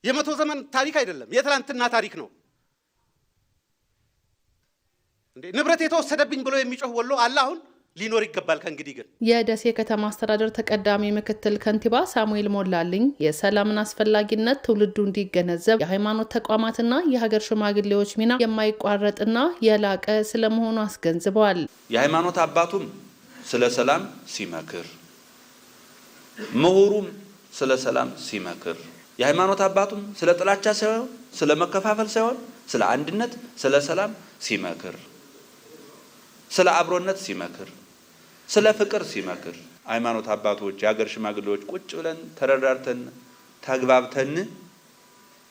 የ100 ዘመን ታሪክ አይደለም፣ የትላንትና ታሪክ ነው። ንብረት የተወሰደብኝ ብሎ የሚጮህ ወሎ አለ አሁን ሊኖር ይገባል። ከእንግዲህ ግን የደሴ ከተማ አስተዳደር ተቀዳሚ ምክትል ከንቲባ ሳሙኤል ሞላልኝ የሰላምን አስፈላጊነት ትውልዱ እንዲገነዘብ የሃይማኖት ተቋማትና የሀገር ሽማግሌዎች ሚና የማይቋረጥና የላቀ ስለመሆኑ አስገንዝበዋል። የሃይማኖት አባቱም ስለ ሰላም ሲመክር፣ ምሁሩም ስለ ሰላም ሲመክር፣ የሃይማኖት አባቱም ስለ ጥላቻ ሳይሆን ስለ መከፋፈል ሳይሆን ስለ አንድነት፣ ስለ ሰላም ሲመክር፣ ስለ አብሮነት ሲመክር፣ ስለ ፍቅር ሲመክር፣ ሃይማኖት አባቶች የሀገር ሽማግሌዎች ቁጭ ብለን ተረዳርተን ተግባብተን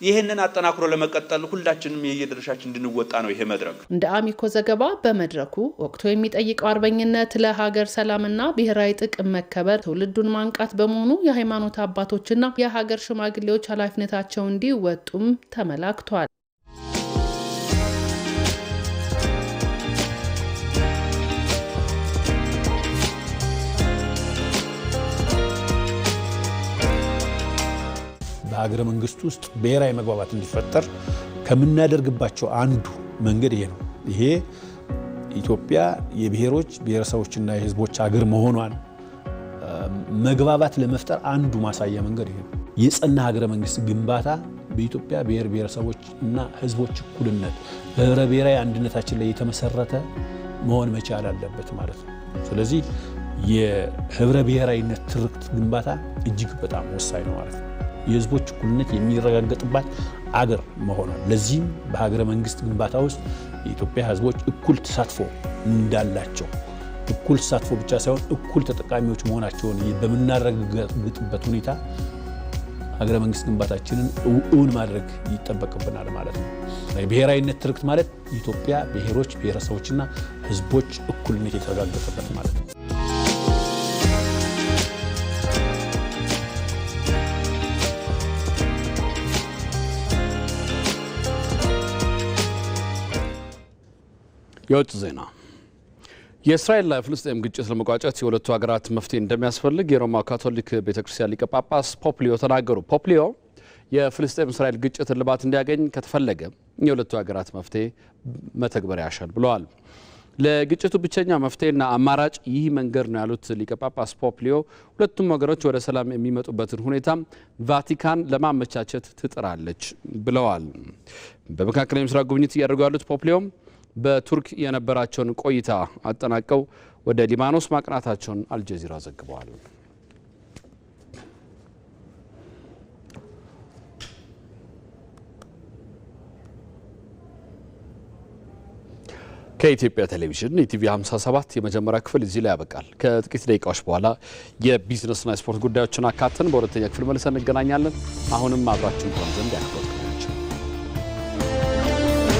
ይህንን አጠናክሮ ለመቀጠል ሁላችንም የየድርሻችን እንድንወጣ ነው ይሄ መድረክ። እንደ አሚኮ ዘገባ በመድረኩ ወቅቱ የሚጠይቀው አርበኝነት ለሀገር ሰላምና ብሔራዊ ጥቅም መከበር ትውልዱን ማንቃት በመሆኑ የሃይማኖት አባቶችና የሀገር ሽማግሌዎች ኃላፊነታቸውን እንዲወጡም ተመላክቷል። በሀገረ መንግስት ውስጥ ብሔራዊ መግባባት እንዲፈጠር ከምናደርግባቸው አንዱ መንገድ ይሄ ነው። ይሄ ኢትዮጵያ የብሔሮች ብሔረሰቦችና የህዝቦች ሀገር መሆኗን መግባባት ለመፍጠር አንዱ ማሳያ መንገድ ይሄ ነው። የጸና ሀገረ መንግስት ግንባታ በኢትዮጵያ ብሔር ብሔረሰቦች እና ህዝቦች እኩልነት በህብረ ብሔራዊ አንድነታችን ላይ የተመሰረተ መሆን መቻል አለበት ማለት ነው። ስለዚህ የህብረ ብሔራዊነት ትርክት ግንባታ እጅግ በጣም ወሳኝ ነው ማለት ነው። የህዝቦች እኩልነት የሚረጋገጥባት አገር መሆኗን ለዚህም በሀገረ መንግስት ግንባታ ውስጥ የኢትዮጵያ ህዝቦች እኩል ተሳትፎ እንዳላቸው እኩል ተሳትፎ ብቻ ሳይሆን እኩል ተጠቃሚዎች መሆናቸውን በምናረጋግጥበት ሁኔታ ሀገረ መንግስት ግንባታችንን እውን ማድረግ ይጠበቅብናል ማለት ነው። ብሔራዊነት ትርክት ማለት የኢትዮጵያ ብሔሮች ብሔረሰቦችና ህዝቦች እኩልነት የተረጋገጠበት ማለት ነው። የውጭ ዜና የእስራኤልና የፍልስጤም ግጭት ለመቋጨት የሁለቱ ሀገራት መፍትሄ እንደሚያስፈልግ የሮማ ካቶሊክ ቤተክርስቲያን ሊቀ ጳጳስ ፖፕ ሊዮ ተናገሩ። ፖፕ ሊዮ የፍልስጤም እስራኤል ግጭት እልባት እንዲያገኝ ከተፈለገ የሁለቱ ሀገራት መፍትሄ መተግበር ያሻል ብለዋል። ለግጭቱ ብቸኛ መፍትሄና አማራጭ ይህ መንገድ ነው ያሉት ሊቀ ጳጳስ ፖፕ ሊዮ ሁለቱም ወገኖች ወደ ሰላም የሚመጡበትን ሁኔታ ቫቲካን ለማመቻቸት ትጥራለች ብለዋል። በመካከለኛው ምስራቅ ጉብኝት እያደረጉ ያሉት ፖፕ ሊዮ በቱርክ የነበራቸውን ቆይታ አጠናቀው ወደ ሊባኖስ ማቅናታቸውን አልጀዚራ ዘግበዋል። ከኢትዮጵያ ቴሌቪዥን ኢቲቪ 57 የመጀመሪያ ክፍል እዚህ ላይ ያበቃል። ከጥቂት ደቂቃዎች በኋላ የቢዝነስና የስፖርት ጉዳዮችን አካተን በሁለተኛ ክፍል መልሰን እንገናኛለን። አሁንም አብራችን ቆዩ ዘንድ ያክብሩ።